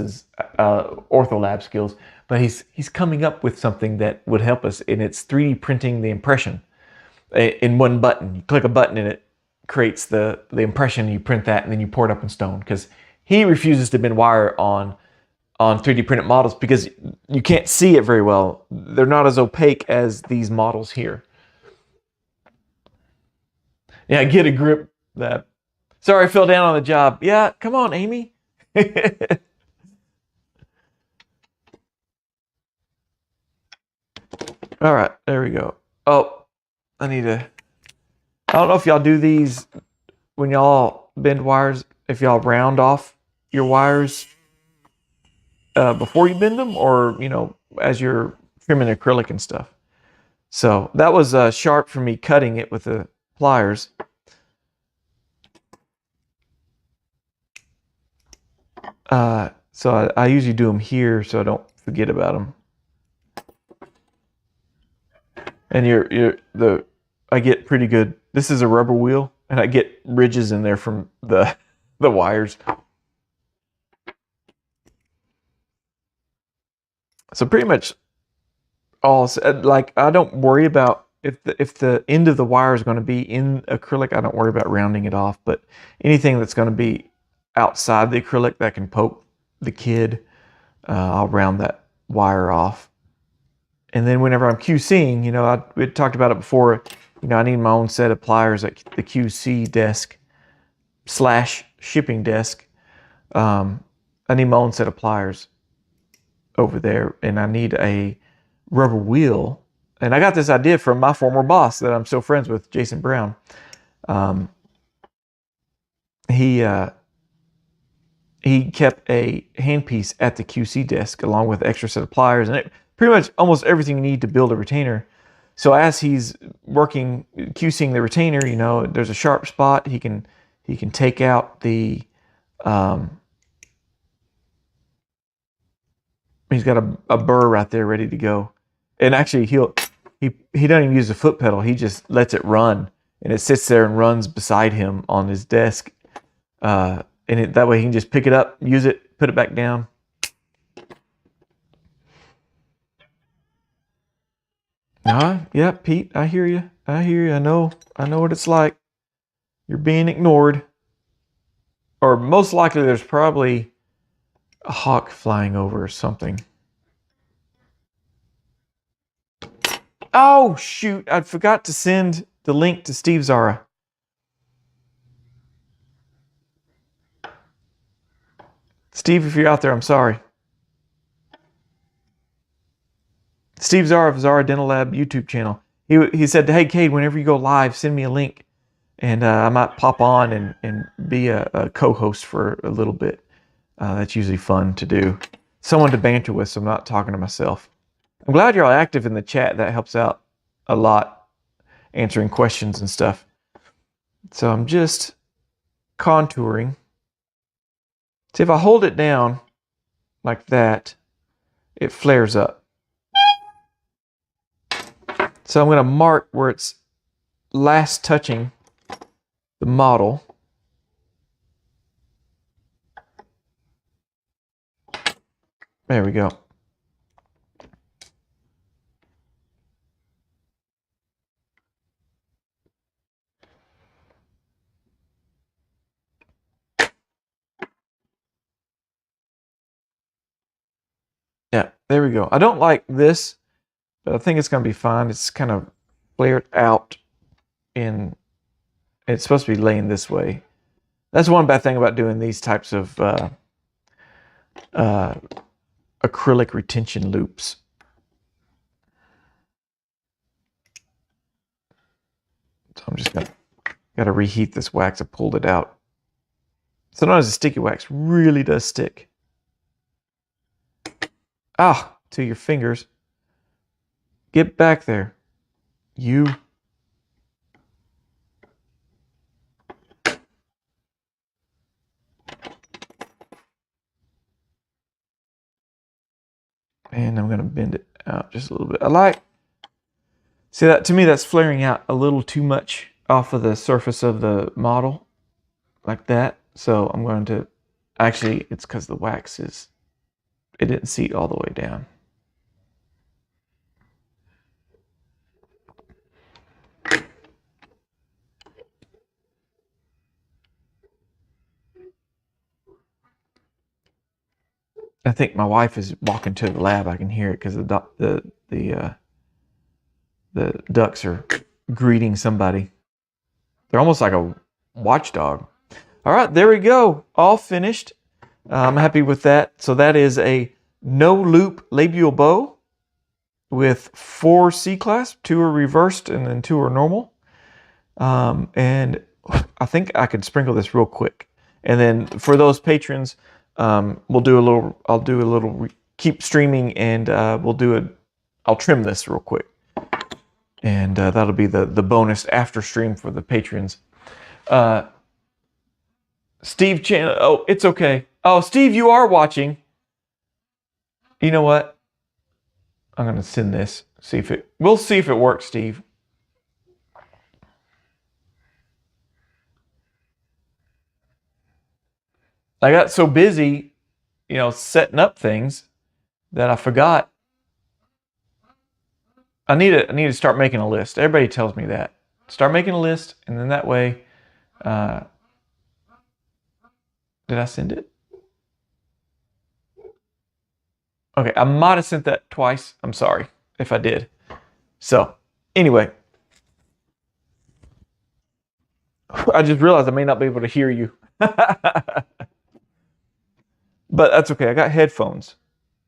ortho lab skills. But he's coming up with something that would help us, and it's 3D printing the impression in one button. You click a button and it creates the impression. You print that and then you pour it up in stone, because he refuses to bend wire on 3D printed models because you can't see it very well. They're not as opaque as these models here. Yeah, get a grip. That. Sorry, I fell down on the job. Yeah, come on, Amy. All right, there we go. Oh, I don't know if y'all do these when y'all bend wires, if y'all round off your wires before you bend them, or, as you're trimming acrylic and stuff. So that was sharp for me cutting it with the pliers. So I usually do them here so I don't forget about them. And I get pretty good. This is a rubber wheel, and I get ridges in there from the wires. So pretty much all, like, I don't worry about if the end of the wire is going to be in acrylic. I don't worry about rounding it off, but anything that's going to be outside the acrylic that can poke the kid, I'll round that wire off. And then whenever I'm QCing, we talked about it before, I need my own set of pliers at the QC desk / shipping desk. I need my own set of pliers over there, and I need a rubber wheel. And I got this idea from my former boss that I'm still friends with, Jason Brown. He kept a handpiece at the QC desk along with an extra set of pliers, and pretty much almost everything you need to build a retainer. So as he's working QCing the retainer, there's a sharp spot. He can take out the he's got a burr right there ready to go. And actually he doesn't even use the foot pedal. He just lets it run, and it sits there and runs beside him on his desk. And that way he can just pick it up, use it, put it back down. Yeah, Pete, I hear you. I know what it's like. You're being ignored. Or most likely there's probably a hawk flying over or something. Oh, shoot. I forgot to send the link to Steve Zara. Steve, if you're out there, I'm sorry. Steve Zara of Zara Dental Lab YouTube channel. He said, hey, Cade, whenever you go live, send me a link, and I might pop on and be a co-host for a little bit. That's usually fun to do. Someone to banter with, so I'm not talking to myself. I'm glad you're all active in the chat. That helps out a lot, answering questions and stuff. So I'm just contouring. See, if I hold it down like that, it flares up. So I'm going to mark where it's last touching the model. There we go. Yeah, there we go. I don't like this, but I think it's going to be fine. It's kind of flared out in It's supposed to be laying this way. That's one bad thing about doing these types of acrylic retention loops. So I'm just gotta reheat this wax. I pulled it out. Sometimes the sticky wax really does stick. Ah, to your fingers. Get back there. You. And I'm gonna bend it out just a little bit. See that, to me, that's flaring out a little too much off of the surface of the model, like that. So I'm going to, actually, it's because the wax it didn't seat all the way down. I think my wife is walking to the lab. I can hear it because the ducks are greeting somebody. They're almost like a watchdog. All right, there we go. All finished. I'm happy with that. So that is a no loop labial bow with 4 C-clasp. 2 are reversed and then 2 are normal. And I think I could sprinkle this real quick. And then for those patrons, I'll do a little, keep streaming, and I'll trim this real quick. And that'll be the bonus after stream for the patrons. Steve Chan, oh, it's okay. Oh, Steve, you are watching. You know what? I'm gonna send this. We'll see if it works, Steve. I got so busy, setting up things that I forgot. I need to start making a list. Everybody tells me that. Start making a list, and then that way, did I send it? Okay, I might have sent that twice. I'm sorry if I did. So, anyway. I just realized I may not be able to hear you. But that's okay. I got headphones.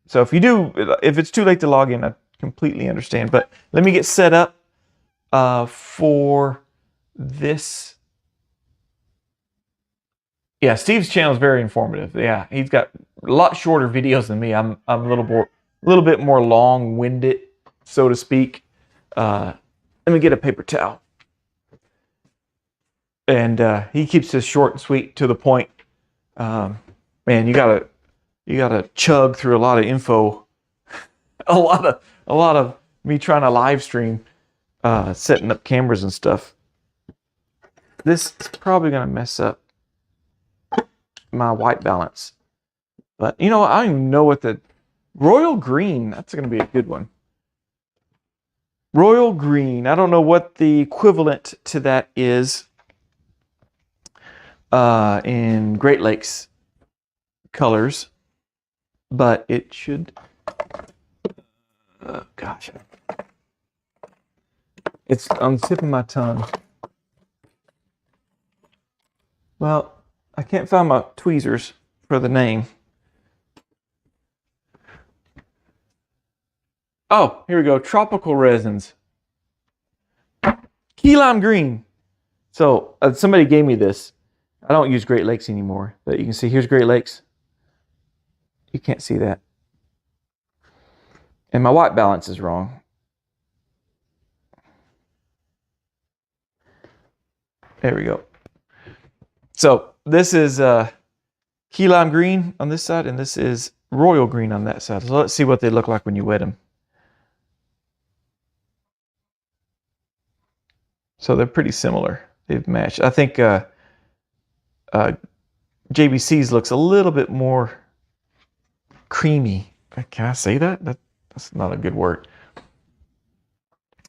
So if it's too late to log in, I completely understand. But let me get set up for this. Yeah, Steve's channel is very informative. Yeah, he's got a lot shorter videos than me. I'm a little bit more long-winded, so to speak. Let me get a paper towel. And he keeps this short and sweet, to the point. Man, you gotta chug through a lot of info. a lot of me trying to live stream, setting up cameras and stuff. This is probably gonna mess up my white balance, but I don't even know what the royal green. That's gonna be a good one. Royal green. I don't know what the equivalent to that is in Great Lakes colors, but it should. Gosh, it's on the tip of my tongue. Well, I can't find my tweezers for the name. Oh, here we go. Tropical resins. Key lime green. So somebody gave me this. I don't use Great Lakes anymore, but you can see here's Great Lakes. You can't see that. And my white balance is wrong. There we go. So this is key lime green on this side, and this is royal green on that side. So let's see what they look like when you wet them. So they're pretty similar. They've matched. I think JBC's looks a little bit more creamy. Can I say that? That's not a good word.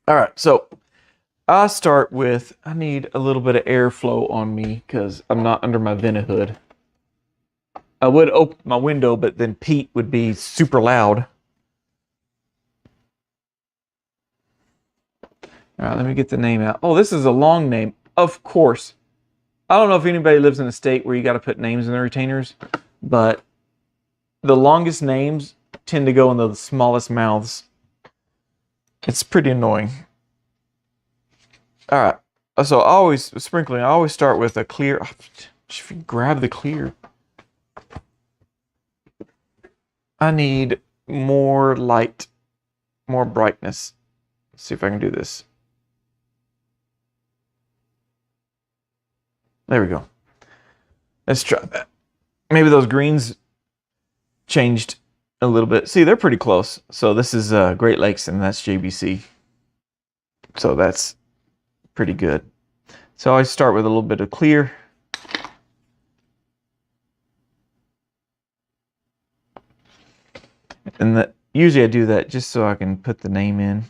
All right, so I start with, I need a little bit of airflow on me because I'm not under my Vent-A-Hood. I would open my window, but then Pete would be super loud. All right, let me get the name out. Oh, this is a long name. of course, I don't know if anybody lives in a state where you got to put names in the retainers, but the longest names tend to go in the smallest mouths. It's pretty annoying. All right. So I always start with a clear. Just grab the clear. I need more light, more brightness. Let's see if I can do this. There we go. Let's try that. Maybe those greens changed a little bit. See, they're pretty close. So this is Great Lakes and that's JBC. So that's pretty good. So I start with a little bit of clear. And usually I do that just so I can put the name in.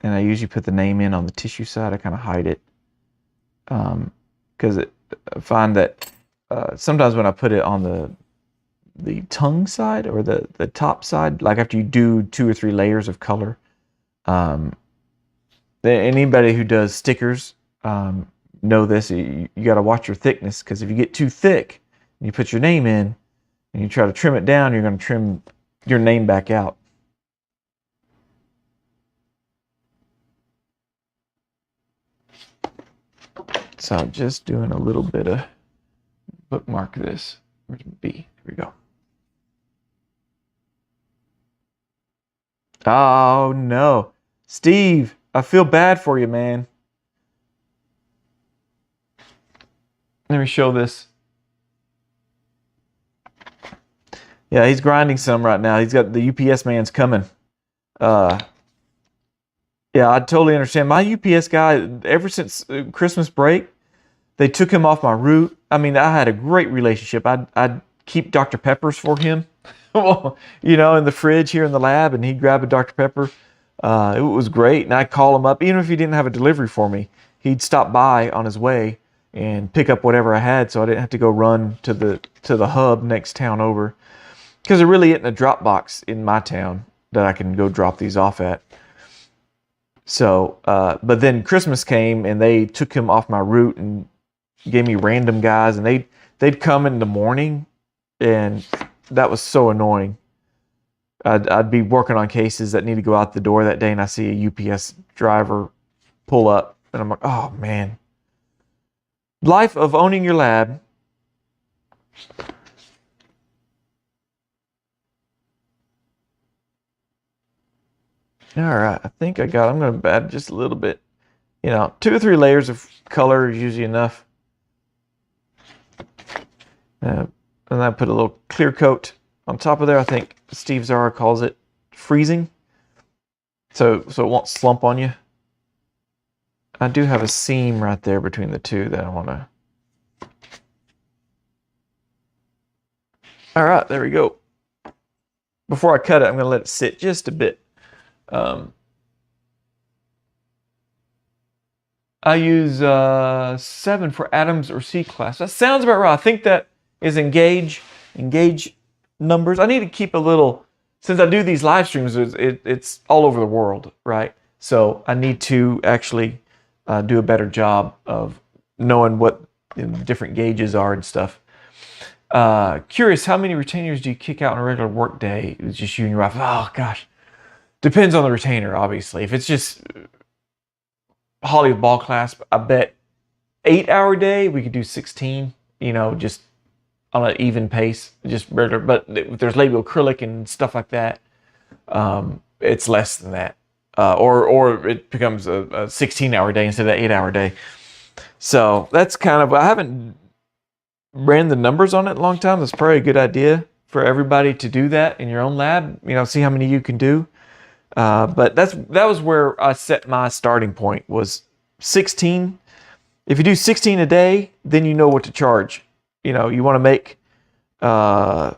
And I usually put the name in on the tissue side. I kind of hide it. Because I find that sometimes when I put it on the tongue side or the top side, like after you do 2 or 3 layers of color, anybody who does stickers know this. You got to watch your thickness, because if you get too thick and you put your name in and you try to trim it down, you're going to trim your name back out. So I'm just doing a little bit of bookmark this. Where's B? Here we go. Oh no, Steve, I feel bad for you, man. Let me show this. Yeah, he's grinding some right now. He's got the UPS man's coming. Yeah, I totally understand. My UPS guy, ever since Christmas break, they took him off my route. I mean, I had a great relationship. I'd keep Dr. Peppers for him, you know, in the fridge here in the lab, and he'd grab a Dr. Pepper. It was great. And I'd call him up. Even if he didn't have a delivery for me, he'd stop by on his way and pick up whatever I had, so I didn't have to go run to the hub next town over. Because there really isn't a drop box in my town that I can go drop these off at. So, but then Christmas came and they took him off my route and gave me random guys, and they'd come in the morning, and that was so annoying. I'd be working on cases that need to go out the door that day, and I see a UPS driver pull up, and I'm like, oh man. Life of owning your lab. All right, I think I'm going to add just a little bit. You know, 2 or 3 layers of color is usually enough. And I put a little clear coat on top of there. I think Steve Zara calls it freezing. So it won't slump on you. I do have a seam right there between the two that I want to. All right, there we go. Before I cut it, I'm going to let it sit just a bit. I use 7 for Adams or C class. That sounds about right. I think that is engage numbers. I need to keep a little, since I do these live streams, it's all over the world, right? So I need to actually do a better job of knowing what different gauges are and stuff. Curious, how many retainers do you kick out in a regular work day? It's just you and your wife. Oh gosh. Depends on the retainer, obviously. If it's just Hollywood ball clasp, I bet 8-hour day, we could do 16, you know, just on an even pace, just regular. But if there's labial acrylic and stuff like that, it's less than that. Or it becomes a 16-hour day instead of an 8-hour day. So that's kind of, I haven't ran the numbers on it in a long time. That's probably a good idea for everybody to do that in your own lab, you know, see how many you can do. But that was where I set my starting point, was 16. If you do 16 a day, then you know what to charge. You know, you want to make so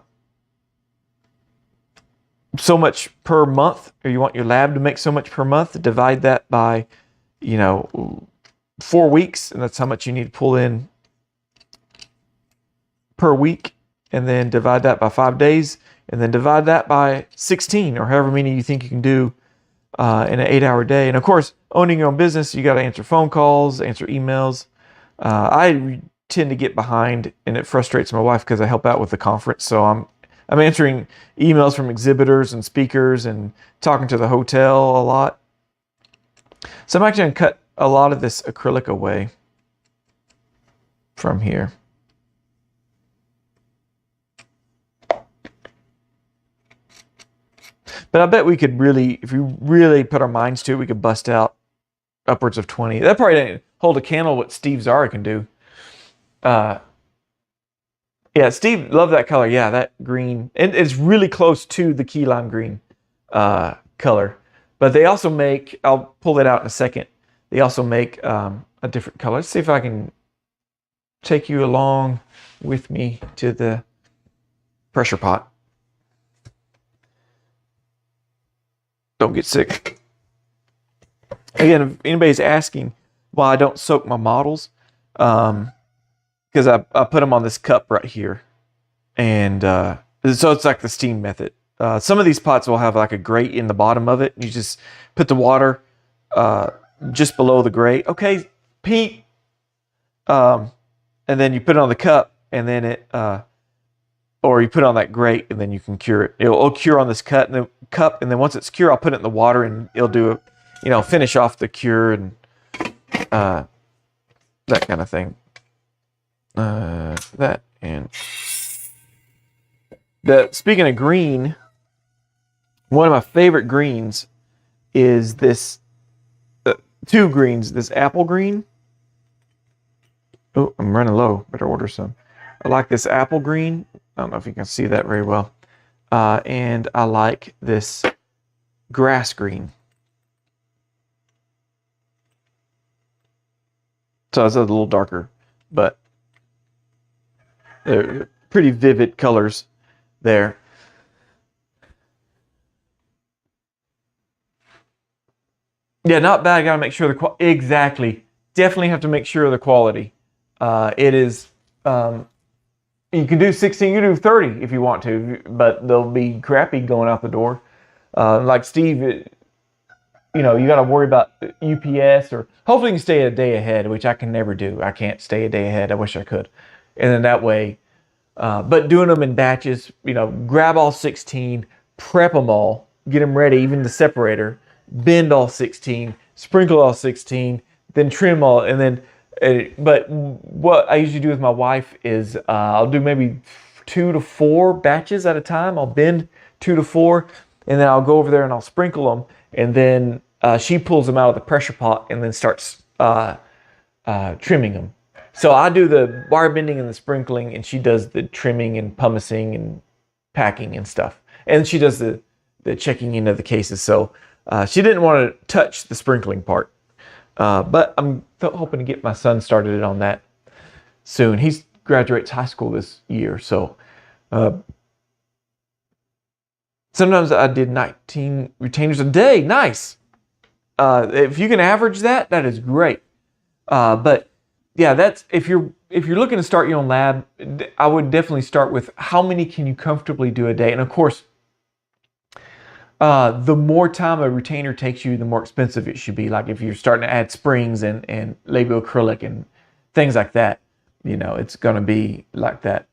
much per month, or you want your lab to make so much per month. Divide that by, you know, 4 weeks, and that's how much you need to pull in per week. And then divide that by 5 days. And then divide that by 16, or however many you think you can do in an 8-hour day. And of course, owning your own business, you got to answer phone calls, answer emails. I tend to get behind, and it frustrates my wife because I help out with the conference. So I'm answering emails from exhibitors and speakers and talking to the hotel a lot. So I'm actually going to cut a lot of this acrylic away from here. But I bet we could really, if we really put our minds to it, we could bust out upwards of 20. That probably didn't hold a candle what Steve Zara can do. Yeah, Steve loved that color. Yeah, that green. And it's really close to the key lime green color. But they also make, I'll pull that out in a second. They also make a different color. Let's see if I can take you along with me to the pressure pot. Don't get sick. Again, if anybody's asking why I don't soak my models, because I put them on this cup right here. And so it's like the steam method. Some of these pots will have like a grate in the bottom of it. You just put the water just below the grate. Okay, Pete. And then you put it on the cup, and then it, or you put it on that grate, and then you can cure it. It'll cure on this cup, and then once it's cured, I'll put it in the water, and it'll do, finish off the cure and that kind of thing. That and speaking of green, one of my favorite greens is this. Two greens. This apple green. Oh, I'm running low. Better order some. I like this apple green. I don't know if you can see that very well. And I like this grass green. So it's a little darker, but they're pretty vivid colors there. Yeah, not bad. Got to make sure the exactly. Definitely have to make sure of the quality. It is. You can do 16, you can do 30 if you want to, but they'll be crappy going out the door. Like Steve, you got to worry about UPS, or hopefully you can stay a day ahead, which I can never do. I can't stay a day ahead. I wish I could. And then that way, but doing them in batches, grab all 16, prep them all, get them ready, even the separator, bend all 16, sprinkle all 16, then trim all, and then, but what I usually do with my wife is I'll do maybe 2 to 4 batches at a time. I'll bend 2 to 4, and then I'll go over there and I'll sprinkle them, and then she pulls them out of the pressure pot and then starts trimming them. So I do the wire bending and the sprinkling, and she does the trimming and pumicing and packing and stuff. And she does the checking into the cases. So she didn't want to touch the sprinkling part. But I'm hoping to get my son started on that soon. He graduates high school this year. So sometimes I did 19 retainers a day. Nice. If you can average that, that is great. But yeah, that's if you're looking to start your own lab, I would definitely start with how many can you comfortably do a day. And of course, the more time a retainer takes you, the more expensive it should be. Like if you're starting to add springs and labial acrylic and things like that, it's going to be like that.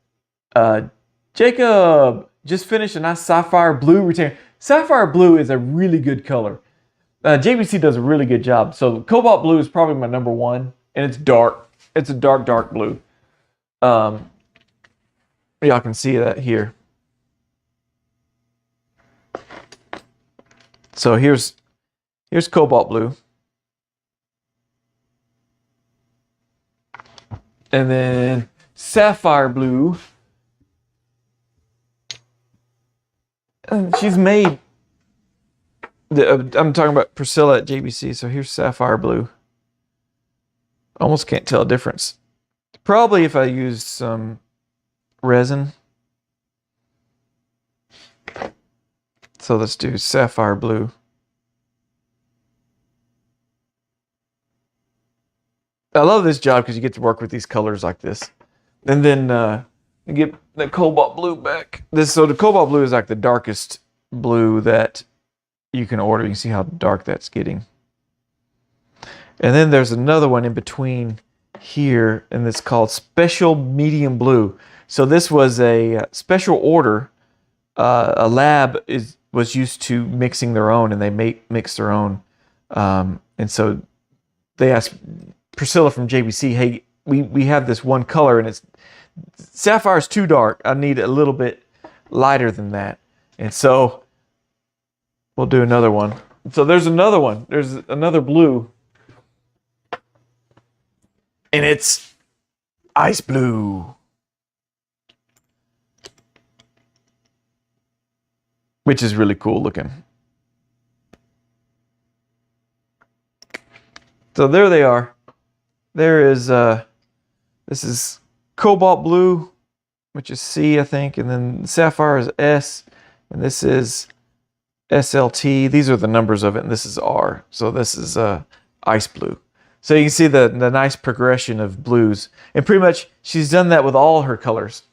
Jacob just finished a nice sapphire blue retainer. Sapphire blue is a really good color. JBC does a really good job. So cobalt blue is probably my number one, and it's dark. It's a dark, dark blue. Y'all can see that here. So here's cobalt blue. And then sapphire blue. She's made, I'm talking about Priscilla at JBC. So here's sapphire blue. Almost can't tell a difference. Probably if I use some resin. So let's do sapphire blue. I love this job because you get to work with these colors like this. And then you get the cobalt blue back. So the cobalt blue is like the darkest blue that you can order. You can see how dark that's getting. And then there's another one in between here, and it's called Special Medium Blue. So this was a special order. A lab was used to mixing their own, and they mix their own. And so they asked Priscilla from JBC, "Hey, we have this one color, and it's Sapphire's too dark. I need a little bit lighter than that." And so we'll do another one. So there's another one. There's another blue, and it's ice blue, which is really cool looking. So there they are. There is this is cobalt blue, which is C, I think, and then sapphire is S, and this is SLT. These are the numbers of it, and this is R. So this is ice blue. So you can see the nice progression of blues, and pretty much she's done that with all her colors.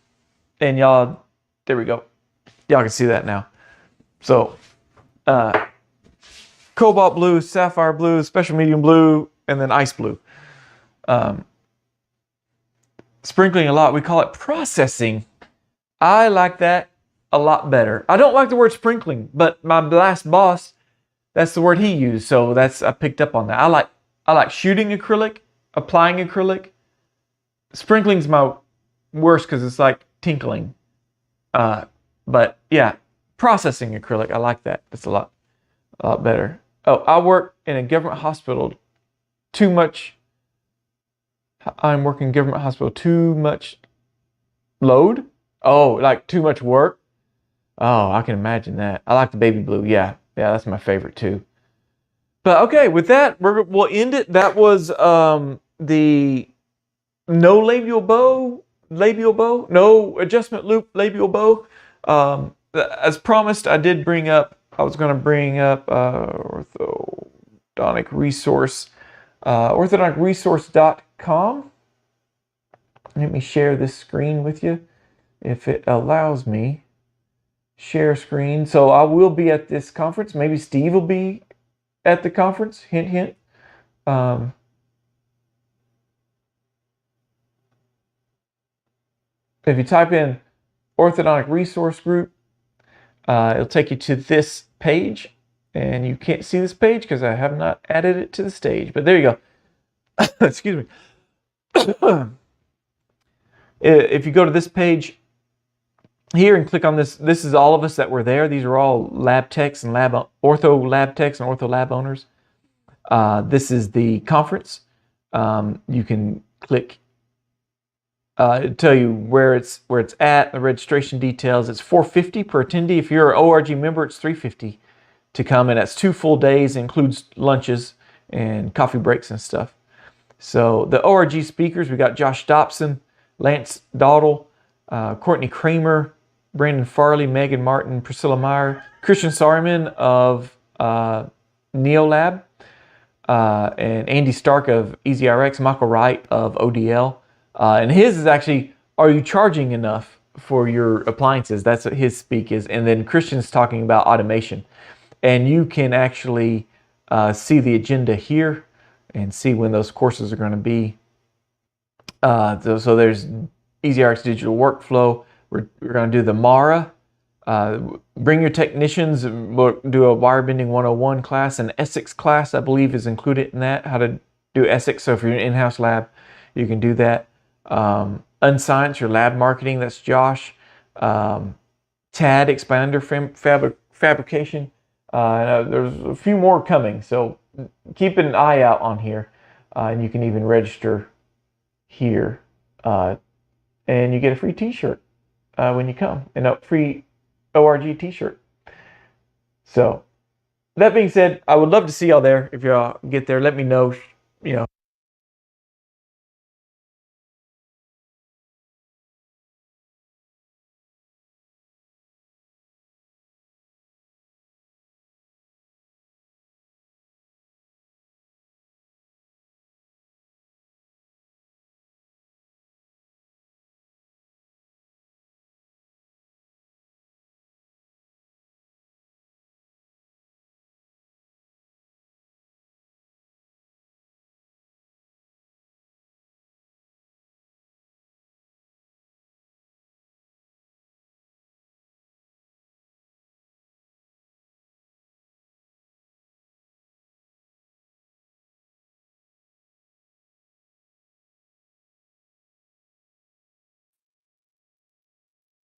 And y'all, there we go. Y'all can see that now. So cobalt blue, sapphire blue, special medium blue, and then ice blue. Sprinkling a lot. We call it processing. I like that a lot better. I don't like the word sprinkling, but my last boss, that's the word he used. So I picked up on that. I like shooting acrylic, applying acrylic. Sprinkling's my worst because it's like tinkling. But yeah, processing acrylic, I like that. That's a lot better. Oh, I work in a government hospital. I'm working in government hospital. Too much load? Oh, like too much work? Oh, I can imagine that. I like the baby blue. Yeah, that's my favorite too. But okay, with that, we'll end it. That was the no labial bow, no adjustment loop labial bow. As promised, I was going to bring up orthodontic resource, orthodonticresource.com. Let me share this screen with you if it allows me. Share screen. So I will be at this conference. Maybe Steve will be at the conference. Hint, hint. If you type in Orthodontic Resource Group, it'll take you to this page. And you can't see this page because I have not added it to the stage. But there you go. Excuse me. If you go to this page here and click on this, this is all of us that were there. These are all lab techs and ortho lab techs and ortho lab owners. This is the conference. You can click. It'll tell you where it's at, the registration details. It's $450 per attendee. If you're an ORG member, it's $350 to come, and that's 2 full days. It includes lunches and coffee breaks and stuff. So the ORG speakers, we got Josh Dobson, Lance Dawdle, Courtney Kramer, Brandon Farley, Megan Martin, Priscilla Meyer, Christian Sarman of Neolab, and Andy Stark of EasyRx, Michael Wright of ODL. And his is actually, are you charging enough for your appliances? That's what his speak is. And then Christian's talking about automation. And you can actually see the agenda here and see when those courses are going to be. So there's EasyRx Digital Workflow. We're going to do the MARA. Bring your technicians. We'll do a Wire Bending 101 class. An Essex class, I believe, is included in that, how to do Essex. So if you're an in-house lab, you can do that. Unscience, your lab marketing, that's Josh. TAD, Expander Fabrication. There's a few more coming, so keep an eye out on here. And you can even register here. And you get a free t-shirt when you come, and a free ORG t-shirt. So that being said, I would love to see y'all there. If y'all get there, let me know,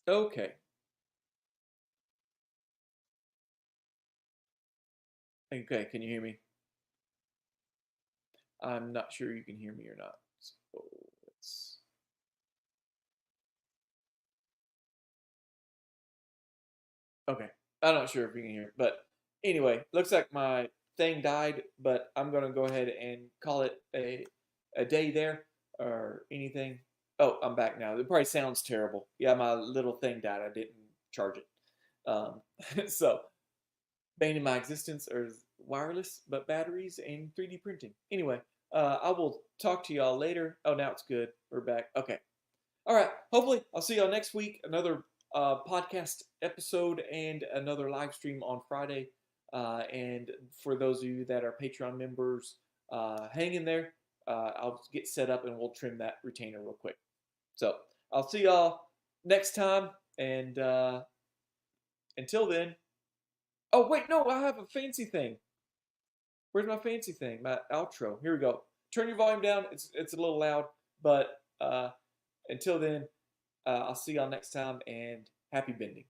Okay. Okay, can you hear me? I'm not sure you can hear me or not. So let's... Okay. I'm not sure if you can hear, but anyway, looks like my thing died, but I'm gonna go ahead and call it a day there or anything. Oh, I'm back now. It probably sounds terrible. Yeah, my little thing died. I didn't charge it. Um, so bane in my existence are wireless, but batteries and 3D printing. Anyway, I will talk to y'all later. Oh, now it's good. We're back. Okay. All right. Hopefully, I'll see y'all next week. Another podcast episode and another live stream on Friday. And for those of you that are Patreon members, hang in there. I'll get set up and we'll trim that retainer real quick. So I'll see y'all next time. And until then. Oh, wait, no, I have a fancy thing. Where's my fancy thing? My outro. Here we go. Turn your volume down. It's a little loud. But until then, I'll see y'all next time, and happy bending.